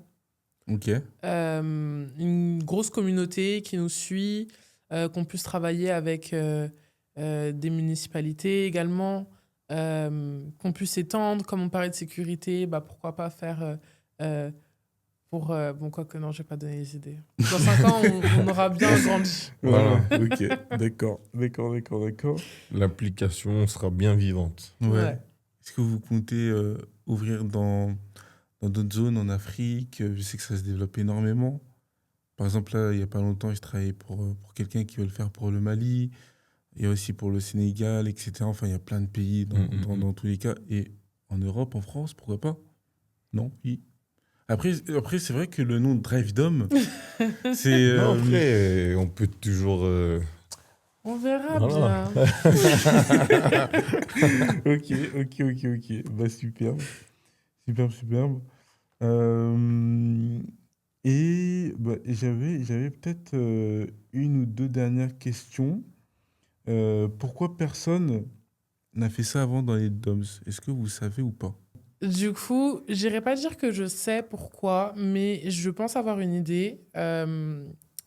Ok. Une grosse communauté qui nous suit, qu'on puisse travailler avec des municipalités également, qu'on puisse étendre, comme on parlait de sécurité, pourquoi pas faire Bon, quoi que non, je vais pas donner les idées. Dans 5 ans, on aura bien grandi. Voilà. Ok, d'accord. L'application sera bien vivante. Ouais. Ouais. Est-ce que vous comptez ouvrir dans d'autres zones en Afrique? Je sais que ça se développe énormément. Par exemple, là, il n'y a pas longtemps, je travaillais pour quelqu'un qui veut le faire pour le Mali. Il y a aussi pour le Sénégal, etc. Enfin, il y a plein de pays dans tous les cas. Et en Europe, en France, pourquoi pas? Non? Oui. Après, c'est vrai que le nom Drive Dom, c'est... Non, après, on peut toujours. On verra Voilà. bien. Ok. Bah, superbe. Superbe. Euh, et bah, j'avais peut-être une ou deux dernières questions. Pourquoi personne n'a fait ça avant dans les DOMS? Est-ce que vous savez ou pas? Du coup, j'irai pas dire que je sais pourquoi, mais je pense avoir une idée.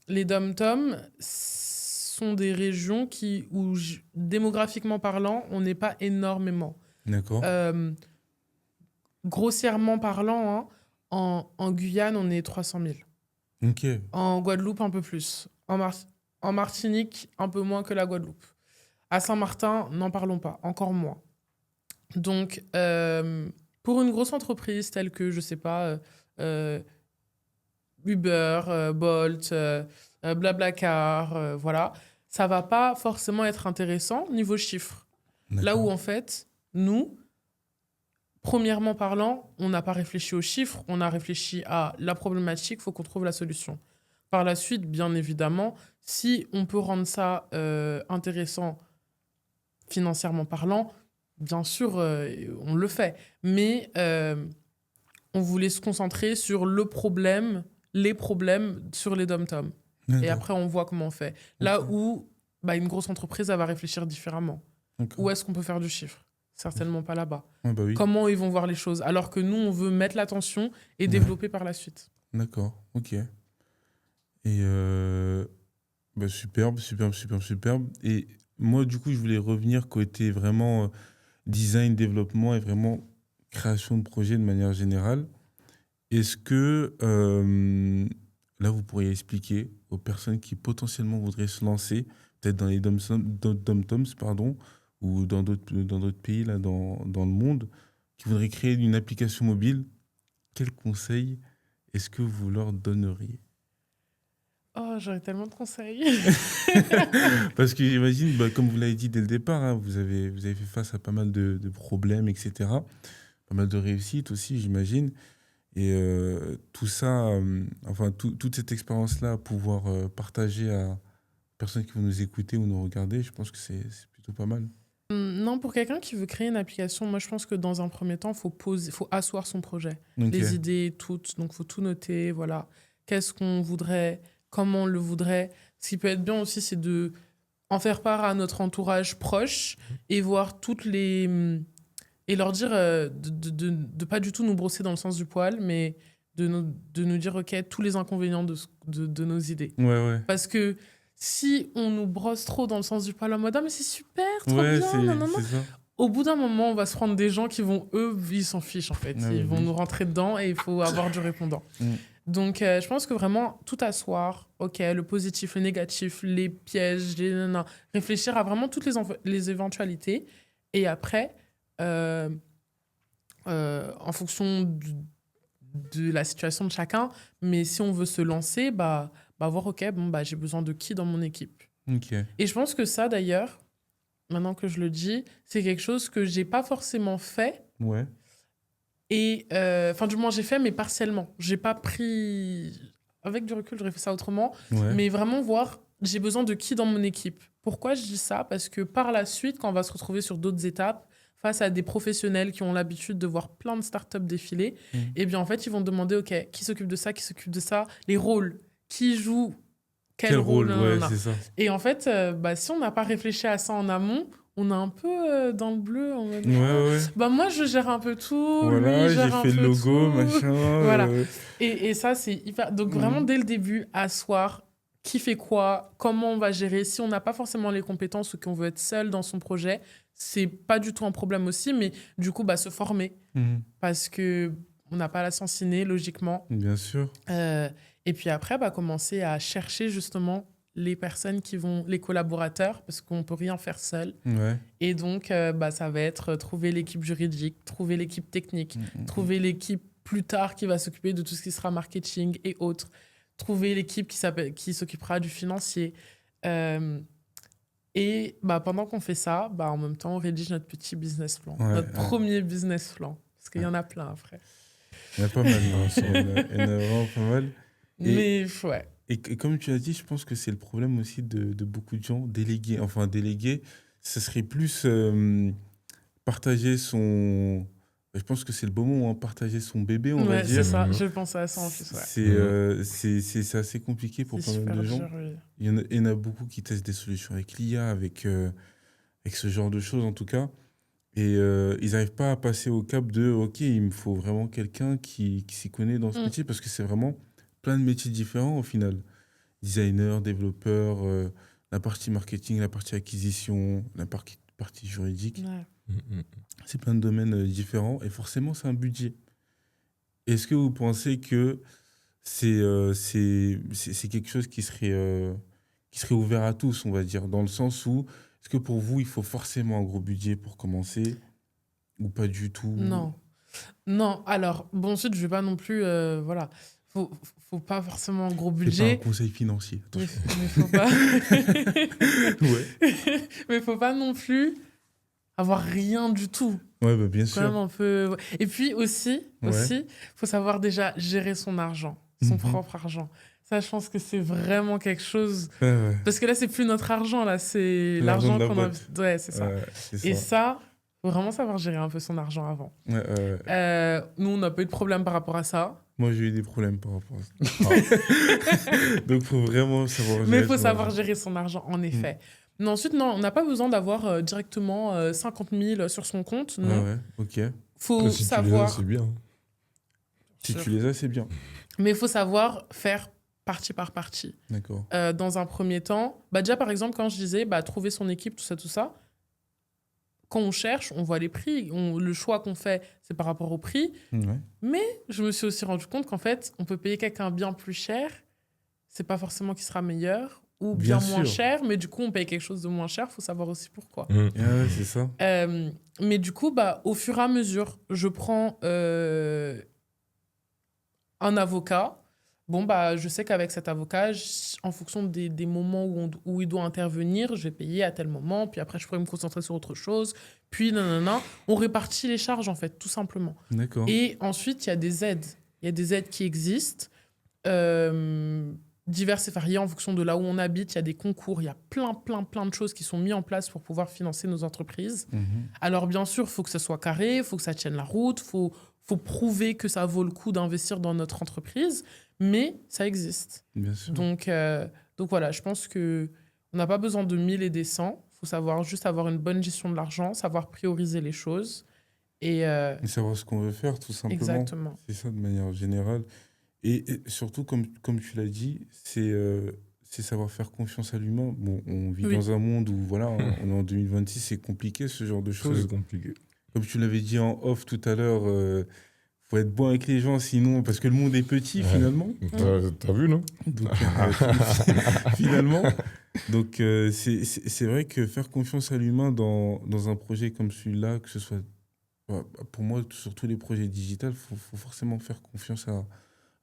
Les dom-toms sont des régions où, démographiquement parlant, on n'est pas énormément. D'accord. Grossièrement parlant, hein, en Guyane, on est 300 000. Ok. En Guadeloupe, un peu plus. En Martinique, un peu moins que la Guadeloupe. À Saint-Martin, n'en parlons pas, encore moins. Donc, pour une grosse entreprise telle que, je sais pas, Uber, Bolt, Blablacar, voilà, ça va pas forcément être intéressant niveau chiffres. Là D'accord. où, en fait, nous, premièrement parlant, on n'a pas réfléchi aux chiffres, on a réfléchi à la problématique, il faut qu'on trouve la solution. Par la suite, bien évidemment, si on peut rendre ça intéressant financièrement parlant, bien sûr, on le fait. Mais on voulait se concentrer sur les problèmes sur les dom-toms. Et D'accord. après, on voit comment on fait. Là où une grosse entreprise, elle va réfléchir différemment. D'accord. Où est-ce qu'on peut faire du chiffre? Certainement pas là-bas. Ouais, bah oui. Comment ils vont voir les choses? Alors que nous, on veut mettre l'attention et développer par la suite. D'accord. Ok. Et bah, superbe. Et moi, du coup, je voulais revenir côté vraiment design, développement et vraiment création de projet de manière générale. Est-ce que là, vous pourriez expliquer aux personnes qui potentiellement voudraient se lancer, peut-être dans les dom-toms, pardon, ou dans d'autres pays là, dans le monde, qui voudraient créer une application mobile, quels conseils est-ce que vous leur donneriez? Oh, j'aurais tellement de conseils. Parce que j'imagine, bah, comme vous l'avez dit dès le départ, hein, vous avez fait face à pas mal de problèmes, etc. Pas mal de réussites aussi, j'imagine. Et tout ça, toute cette expérience-là, pouvoir partager à personnes qui vont nous écouter ou nous regarder, je pense que c'est plutôt pas mal. Non, pour quelqu'un qui veut créer une application, moi je pense que dans un premier temps, faut asseoir son projet, Ok. les idées toutes, donc faut tout noter, voilà. Qu'est-ce qu'on voudrait, comment on le voudrait. Ce qui peut être bien aussi, c'est de en faire part à notre entourage proche et voir et leur dire de pas du tout nous brosser dans le sens du poil, mais de nous dire ok tous les inconvénients de nos idées. Ouais. Parce que si on nous brosse trop dans le sens du poil en mode ah mais c'est super, trop Ouais, bien, non. c'est ça. Au bout d'un moment, on va se prendre des gens qui vont, eux, ils s'en fichent en fait. Ah, Ils vont oui. nous rentrer dedans et il faut avoir du répondant. Donc, je pense que vraiment, tout asseoir, ok, le positif, le négatif, les pièges, réfléchir à vraiment toutes les éventualités. Et après, en fonction de la situation de chacun, mais si on veut se lancer, voir, ok, j'ai besoin de qui dans mon équipe. Ok. Et je pense que ça, d'ailleurs, maintenant que je le dis, c'est quelque chose que j'ai pas forcément fait. Ouais. Et, du moins, j'ai fait, mais partiellement. J'ai pas pris... Avec du recul, j'aurais fait ça autrement. Ouais. Mais vraiment voir, j'ai besoin de qui dans mon équipe. Pourquoi je dis ça? Parce que par la suite, quand on va se retrouver sur d'autres étapes, face à des professionnels qui ont l'habitude de voir plein de startups défiler, et bien en fait, ils vont demander, OK, qui s'occupe de ça, les rôles, qui joue quel rôle, ouais, c'est ça. Et en fait, si on n'a pas réfléchi à ça en amont, on est un peu dans le bleu. En mode, Ouais. moi, je gère un peu tout. Voilà, lui, gère j'ai un fait peu le logo, tout. machin. Voilà. Et ça, c'est hyper... Donc, vraiment, dès le début, asseoir qui fait quoi, comment on va gérer. Si on n'a pas forcément les compétences ou qu'on veut être seul dans son projet, c'est pas du tout un problème aussi. Mais du coup, se former. Parce que on n'a pas la science innée, logiquement. Bien sûr. Et puis après, commencer à chercher justement les personnes les collaborateurs, parce qu'on ne peut rien faire seul. Ouais. Et donc, ça va être trouver l'équipe juridique, trouver l'équipe technique, trouver l'équipe plus tard qui va s'occuper de tout ce qui sera marketing et autres, trouver l'équipe qui s'occupera du financier. Et pendant qu'on fait ça, en même temps, on rédige notre petit business plan, notre premier business plan, parce qu'il y en a plein après. Il y en a pas mal, hein. Il y en a vraiment pas mal. Mais ouais. Et comme tu as dit, je pense que c'est le problème aussi de beaucoup de gens. Déléguer, ce serait plus partager son... Je pense que c'est le bon mot, hein, partager son bébé, on va dire. C'est ça, je pensais à ça en plus. Ouais. C'est assez compliqué pour pas mal de gens. Dur, oui. Il y en a beaucoup qui testent des solutions avec l'IA, avec ce genre de choses en tout cas. Et ils n'arrivent pas à passer au cap de « Ok, il me faut vraiment quelqu'un qui s'y connaît dans ce métier » parce que c'est vraiment plein de métiers différents au final. Designer, développeur, la partie marketing, la partie acquisition, la partie juridique. Ouais. C'est plein de domaines différents et forcément, c'est un budget. Est-ce que vous pensez que c'est quelque chose qui serait ouvert à tous, on va dire, dans le sens où est-ce que pour vous, il faut forcément un gros budget pour commencer ou pas du tout? Non. Alors, bon, ensuite, je ne vais pas non plus... voilà. Faut pas forcément un gros budget. C'est pas un conseil financier. Mais faut pas... Ouais. Mais faut pas non plus avoir rien du tout. Ouais, bien sûr. Quand même un peu... Et puis aussi, faut savoir déjà gérer son argent, son propre argent. Ça, je pense que c'est vraiment quelque chose... Ouais. Parce que là, c'est plus notre argent, là, c'est l'argent qu'on a... Ouais, c'est ça. Et ça, faut vraiment savoir gérer un peu son argent avant. Nous, on n'a pas eu de problème par rapport à ça. Moi, j'ai eu des problèmes par rapport à ça. Donc, il faut vraiment savoir gérer. Mais il faut savoir gérer son argent, en effet. Mais ensuite, non, on n'a pas besoin d'avoir directement 50 000 sur son compte. Non. Ouais, ok. Faut si savoir... tu les as, c'est bien. Si tu les as, c'est bien. Mais il faut savoir faire partie par partie. D'accord. Dans un premier temps, déjà, par exemple, quand je disais trouver son équipe, tout ça, quand on cherche, on voit les prix. Le choix qu'on fait, c'est par rapport au prix. Ouais. Mais je me suis aussi rendu compte qu'en fait, on peut payer quelqu'un bien plus cher. C'est pas forcément qu'il sera meilleur ou bien moins cher. Mais du coup, on paye quelque chose de moins cher. Il faut savoir aussi pourquoi. Ouais, c'est ça. Mais du coup, au fur et à mesure, je prends un avocat. Je sais qu'avec cet avocat, en fonction des moments où il doit intervenir, je vais payer à tel moment, puis après, je pourrais me concentrer sur autre chose. Puis, on répartit les charges, en fait, tout simplement. D'accord. Et ensuite, il y a des aides. Il y a des aides qui existent, diverses et variées en fonction de là où on habite. Il y a des concours, il y a plein de choses qui sont mises en place pour pouvoir financer nos entreprises. Alors, bien sûr, il faut que ça soit carré, il faut que ça tienne la route, il faut prouver que ça vaut le coup d'investir dans notre entreprise. Mais ça existe. Bien sûr. Donc voilà, je pense qu'on n'a pas besoin de 1000 et des 100. Il faut juste avoir une bonne gestion de l'argent, savoir prioriser les choses. Et savoir ce qu'on veut faire, tout simplement. Exactement. C'est ça, de manière générale. Et surtout, comme tu l'as dit, c'est savoir faire confiance à l'humain. Bon, on vit dans un monde où, voilà, on est en 2026, c'est compliqué, ce genre de choses. C'est compliqué. Comme tu l'avais dit en off tout à l'heure... faut être bon avec les gens, sinon, parce que le monde est petit, finalement. T'as vu, non? Donc, finalement. Donc, c'est vrai que faire confiance à l'humain dans un projet comme celui-là, que ce soit, pour moi, sur tous les projets digitaux, il faut forcément faire confiance à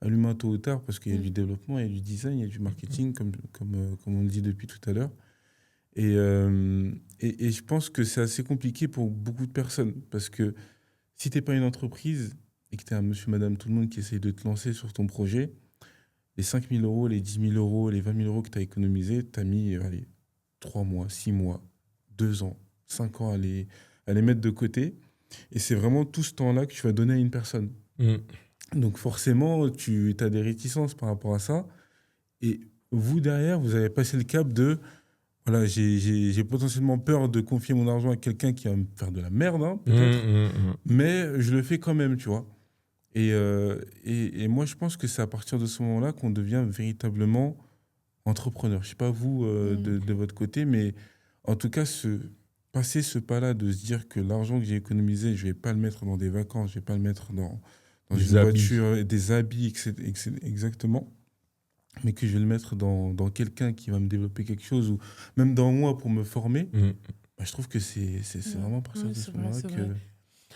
l'humain tôt ou tard, parce qu'il y a du développement, il y a du design, il y a du marketing, comme on le dit depuis tout à l'heure. Et je pense que c'est assez compliqué pour beaucoup de personnes, parce que si tu n'es pas une entreprise, et que tu es un monsieur, madame, tout le monde qui essaye de te lancer sur ton projet, les 5 000 euros, les 10 000 euros, les 20 000 euros que tu as économisés, tu as mis 3 mois, 6 mois, 2 ans, 5 ans à les mettre de côté. Et c'est vraiment tout ce temps-là que tu vas donner à une personne. Donc forcément, tu as des réticences par rapport à ça. Et vous, derrière, vous avez passé le cap de... Voilà, j'ai potentiellement peur de confier mon argent à quelqu'un qui va me faire de la merde, hein, peut-être. Mais je le fais quand même, tu vois. Et moi, je pense que c'est à partir de ce moment-là qu'on devient véritablement entrepreneur. Je ne sais pas vous, de votre côté, mais en tout cas, passer ce pas-là de se dire que l'argent que j'ai économisé, je ne vais pas le mettre dans des vacances, je ne vais pas le mettre dans dans Des une habits. voiture, des habits, exactement, mais que je vais le mettre dans quelqu'un qui va me développer quelque chose, ou même dans moi pour me former, bah, je trouve que c'est Ouais. vraiment à partir Oui, de c'est ce vrai, moment-là c'est que... vrai.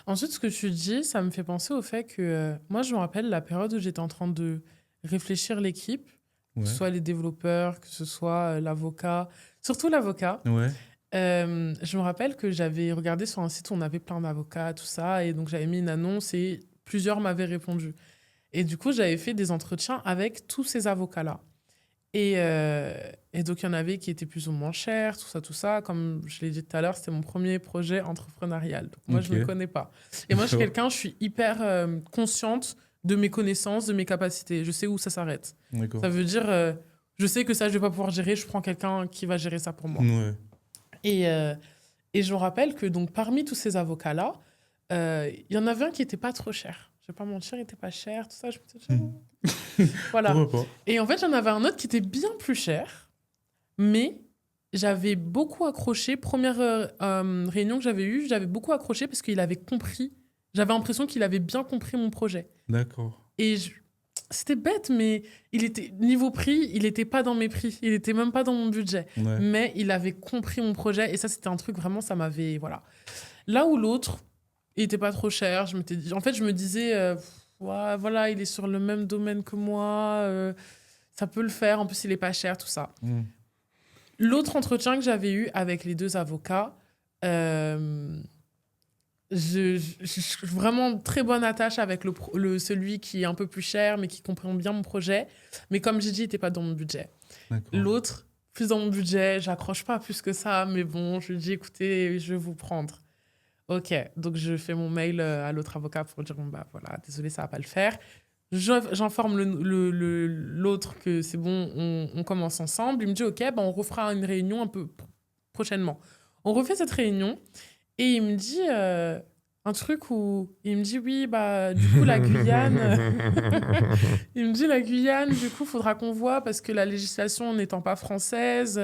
Ensuite, ce que tu dis, ça me fait penser au fait que moi, je me rappelle la période où j'étais en train de réfléchir l'équipe, que ce Ouais, soit les développeurs, que ce soit l'avocat, surtout l'avocat. ouais, Je me rappelle que j'avais regardé sur un site où on avait plein d'avocats, tout ça, et donc j'avais mis une annonce et plusieurs m'avaient répondu. Et du coup, j'avais fait des entretiens avec tous ces avocats-là. Et donc, il y en avait qui étaient plus ou moins chers, tout ça. Comme je l'ai dit tout à l'heure, c'était mon premier projet entrepreneurial. Donc, moi, je ne me ok, connais pas. Et moi, d'accord, je suis hyper consciente de mes connaissances, de mes capacités. Je sais où ça s'arrête. d'accord, Ça veut dire, je sais que ça, je ne vais pas pouvoir gérer. Je prends quelqu'un qui va gérer ça pour moi. ouais, Et, euh, et je me rappelle que donc, parmi tous ces avocats-là, il y en avait un qui n'était pas trop cher. Je ne vais pas mentir, il n'était pas cher, tout ça. Je me disais, voilà. pourquoi pas, Et en fait, j'en avais un autre qui était bien plus cher, mais j'avais beaucoup accroché. Première réunion que j'avais eue, j'avais beaucoup accroché parce qu'il avait compris. J'avais l'impression qu'il avait bien compris mon projet. d'accord, Et c'était bête, mais il était niveau prix, il n'était pas dans mes prix. Il n'était même pas dans mon budget. ouais, Mais il avait compris mon projet. Et ça, c'était un truc vraiment, ça m'avait... Voilà. Là où l'autre, il n'était pas trop cher. En fait, je me disais, ouais, voilà, il est sur le même domaine que moi. Ça peut le faire. En plus, il est pas cher, tout ça. mm, L'autre entretien que j'avais eu avec les deux avocats, vraiment très bonne attache avec celui qui est un peu plus cher, mais qui comprend bien mon projet. Mais comme j'ai dit, il n'était pas dans mon budget. d'accord, L'autre, plus dans mon budget, j'accroche pas plus que ça, mais bon, je lui dis, écoutez, je vais vous prendre. Ok, donc je fais mon mail à l'autre avocat pour dire, bon, bah voilà, désolé, ça va pas le faire. J'informe l'autre que c'est bon, on commence ensemble. Il me dit, ok, bah on refera une réunion un peu prochainement. On refait cette réunion et il me dit un truc où il me dit, oui, bah du coup, la Guyane, il me dit, la Guyane, du coup, faudra qu'on voit parce que la législation n'étant pas française.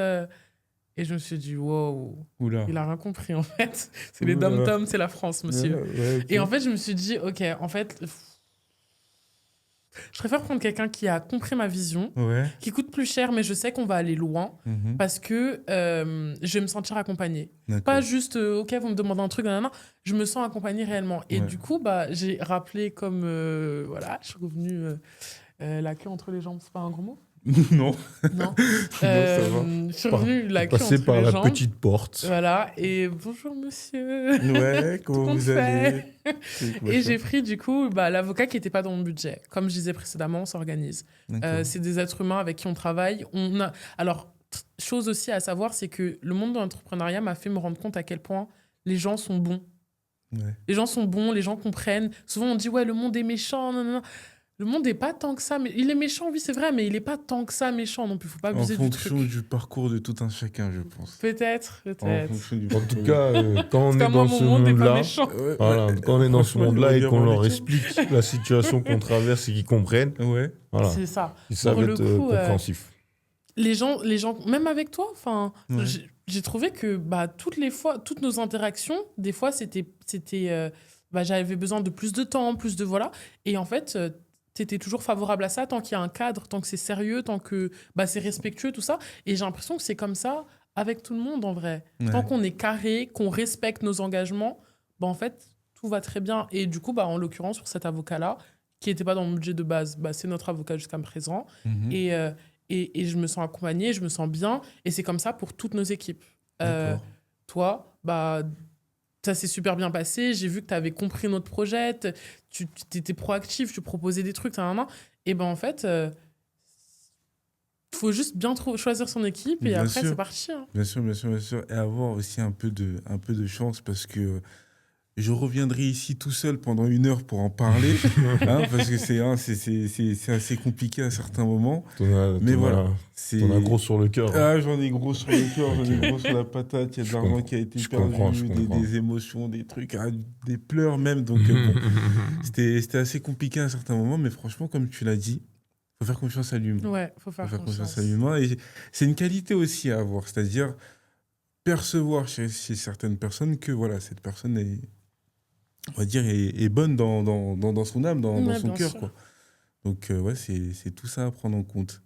Et je me suis dit, wow, oula, il a rien compris en fait. C'est les oula, dom-toms, c'est la France, monsieur. ouais, ok. Et en fait, je me suis dit, ok, en fait, je préfère prendre quelqu'un qui a compris ma vision, Ouais, qui coûte plus cher, mais je sais qu'on va aller loin mhm, parce que je vais me sentir accompagnée. d'accord, Pas juste, ok, vous me demandez un truc, non, je me sens accompagnée réellement. Et ouais. du coup, bah, j'ai rappelé comme, voilà, je suis revenue la queue entre les jambes, c'est pas un gros mot? Non, Non. ça va. Je suis revenue la queue Passer entre par les la jambes. petite porte. Voilà, et bonjour monsieur. Ouais, Tout comment compte vous allez? fait. Truc, Et machin. j'ai pris du coup bah, l'avocat qui n'était pas dans mon budget. Comme je disais précédemment, on s'organise. D'accord. C'est des êtres humains avec qui on travaille. Alors, chose aussi à savoir, c'est que le monde de l'entrepreneuriat m'a fait me rendre compte à quel point les gens sont bons. Ouais. Les gens sont bons, les gens comprennent. Souvent on dit ouais, le monde est méchant. Non, non, non. Le monde n'est pas tant que ça. Mais il est méchant, oui, c'est vrai, mais il n'est pas tant que ça méchant non plus. Il ne faut pas En abuser du fonction truc. du parcours de tout un chacun, je pense. Peut-être, En peut-être. fonction du En parcours. tout cas, quand on est Comme dans moi, ce mon monde n'est pas monde-là, méchant. Ouais, voilà, ouais. quand on est dans ce Franchement, monde-là et il qu'on va y leur avoir explique la situation qu'on traverse et qu'ils comprennent, Ouais. voilà, C'est ça. ils savent Pour le être coup, compréhensifs. les gens, même avec toi, enfin, Ouais. j'ai trouvé que bah, toutes nos interactions, des fois, bah, j'avais besoin de plus de temps, plus de voilà. Et en fait, tu étais toujours favorable à ça tant qu'il y a un cadre, tant que c'est sérieux, tant que bah, c'est respectueux, tout ça. Et j'ai l'impression que c'est comme ça avec tout le monde, en vrai. Ouais. Tant qu'on est carré, qu'on respecte nos engagements, bah, en fait, tout va très bien. Et du coup, bah, en l'occurrence, pour cet avocat-là, qui n'était pas dans mon budget de base, bah, c'est notre avocat jusqu'à présent. Mhm. Et je me sens accompagnée, je me sens bien. Et c'est comme ça pour toutes nos équipes. D'accord. Toi, bah, ça s'est super bien passé. J'ai vu que tu avais compris notre projet. Tu étais proactif, tu proposais des trucs. Et ben en fait, faut juste bien choisir son équipe. Et Bien après, sûr. c'est parti. Hein. Bien sûr, bien sûr, bien sûr. Et avoir aussi un peu de chance parce que je reviendrai ici tout seul pendant 1 heure pour en parler. Parce que c'est assez compliqué à certains moments. Mais voilà. T'en as gros sur le cœur. Ah, j'en ai gros sur le cœur, j'en ai gros sur la patate. Il y a de Je l'argent comprends. qui a été Je perdu, comprends, je comprends. des émotions, des trucs, des pleurs même. Donc, bon, c'était assez compliqué à un certain moment. Mais franchement, comme tu l'as dit, faut faire confiance à l'humain. Ouais, faut faire confiance. À l'humain. Et c'est une qualité aussi à avoir. C'est-à-dire percevoir chez certaines personnes que voilà, cette personne on va dire, est bonne dans son âme, dans Ouais, son bien cœur, sûr. quoi. Donc, ouais, c'est tout ça à prendre en compte.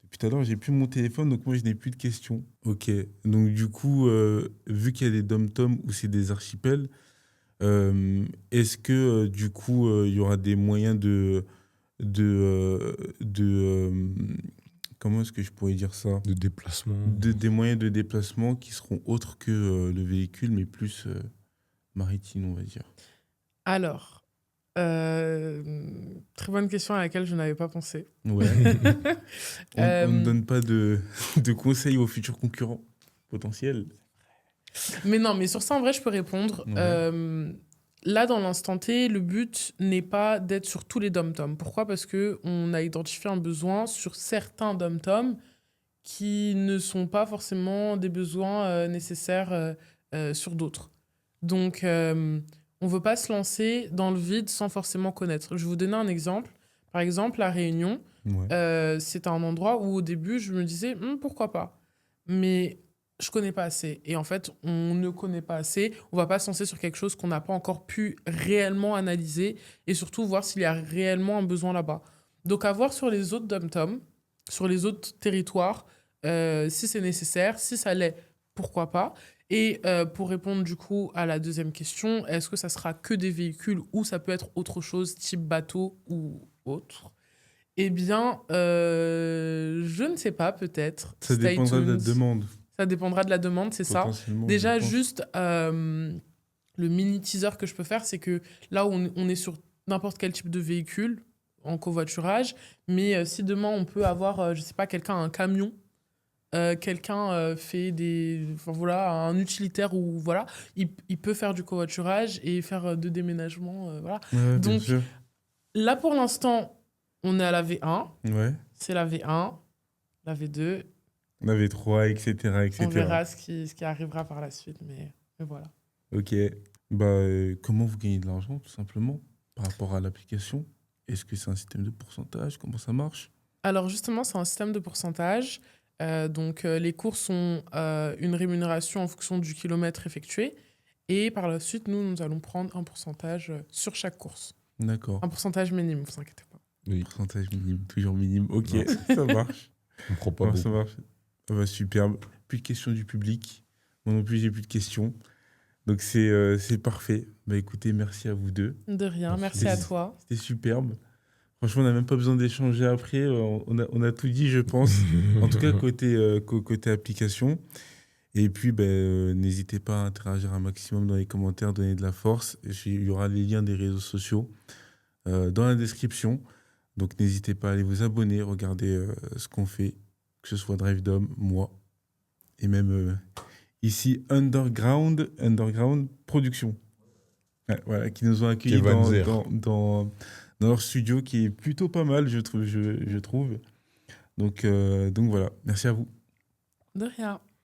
Depuis tout à l'heure, j'ai plus mon téléphone, donc moi, je n'ai plus de questions. Ok. Donc, du coup, vu qu'il y a des dom-toms ou c'est des archipels, est-ce que, du coup, il y aura des moyens de comment est-ce que je pourrais dire ça? De déplacement. Des moyens de déplacement qui seront autres que le véhicule, mais plus maritimes, on va dire. Alors, très bonne question à laquelle je n'avais pas pensé. Ouais. On ne Euh, donne pas de conseils aux futurs concurrents potentiels. mais non, mais sur ça, en vrai, je peux répondre. Ouais. Là, dans l'instant T, le but n'est pas d'être sur tous les dom-toms. Pourquoi? Parce qu'on a identifié un besoin sur certains dom-toms qui ne sont pas forcément des besoins nécessaires sur d'autres. Donc, on ne veut pas se lancer dans le vide sans forcément connaître. Je vais vous donner un exemple. Par exemple, La Réunion, Ouais. c'est un endroit où au début, je me disais, pourquoi pas? Mais je connais pas assez. Et en fait, on ne connaît pas assez. On va pas se lancer sur quelque chose qu'on n'a pas encore pu réellement analyser et surtout voir s'il y a réellement un besoin là-bas. Donc, à voir sur les autres dom-toms, sur les autres territoires, si c'est nécessaire, si ça l'est, pourquoi pas. Et pour répondre du coup à la deuxième question, est-ce que ça sera que des véhicules ou ça peut être autre chose, type bateau ou autre? Eh bien, je ne sais pas, peut-être. Ça Stay dépendra de la tuned. demande, Ça dépendra de la demande, c'est ça. potentiellement, je Déjà, pense. juste le mini teaser que je peux faire, c'est que là, on est sur n'importe quel type de véhicule en covoiturage, mais si demain on peut avoir, je sais pas, quelqu'un a un camion, quelqu'un fait enfin voilà, un utilitaire ou voilà, il peut faire du covoiturage et faire de déménagement, voilà. Ouais, bien Donc sûr. là, pour l'instant, on est à la V1, Ouais. c'est la V1, la V2, On avait 3, etc., on etc. verra ce qui arrivera par la suite, mais voilà. Ok. Bah, comment vous gagnez de l'argent, tout simplement, par rapport à l'application? Est-ce que c'est un système de pourcentage? Comment ça marche? Alors justement, c'est un système de pourcentage. Donc les courses ont une rémunération en fonction du kilomètre effectué. Et par la suite, nous allons prendre un pourcentage sur chaque course. D'accord. Un pourcentage minime, vous inquiétez pas. Oui, Pourcentage minime, toujours minime. Ok, Non. ça marche. on ne prend pas Ouais, beaucoup. ça marche. Ah bah, superbe. Plus de questions du public. Moi non plus, j'ai plus de questions. Donc c'est parfait. Bah écoutez, merci à vous deux. De rien, Merci. merci à toi. C'était superbe. Franchement, on n'a même pas besoin d'échanger après. On a tout dit, je pense. En tout cas, côté application. Et puis, n'hésitez pas à interagir un maximum dans les commentaires, donner de la force. Il y aura les liens des réseaux sociaux dans la description. Donc, n'hésitez pas à aller vous abonner, regarder ce qu'on fait, que ce soit DriveDom, moi, et même ici Underground Production. Ouais, voilà, qui nous ont accueillis Kevin dans, Zer. dans leur studio, qui est plutôt pas mal, je trouve. Donc voilà, merci à vous. De rien.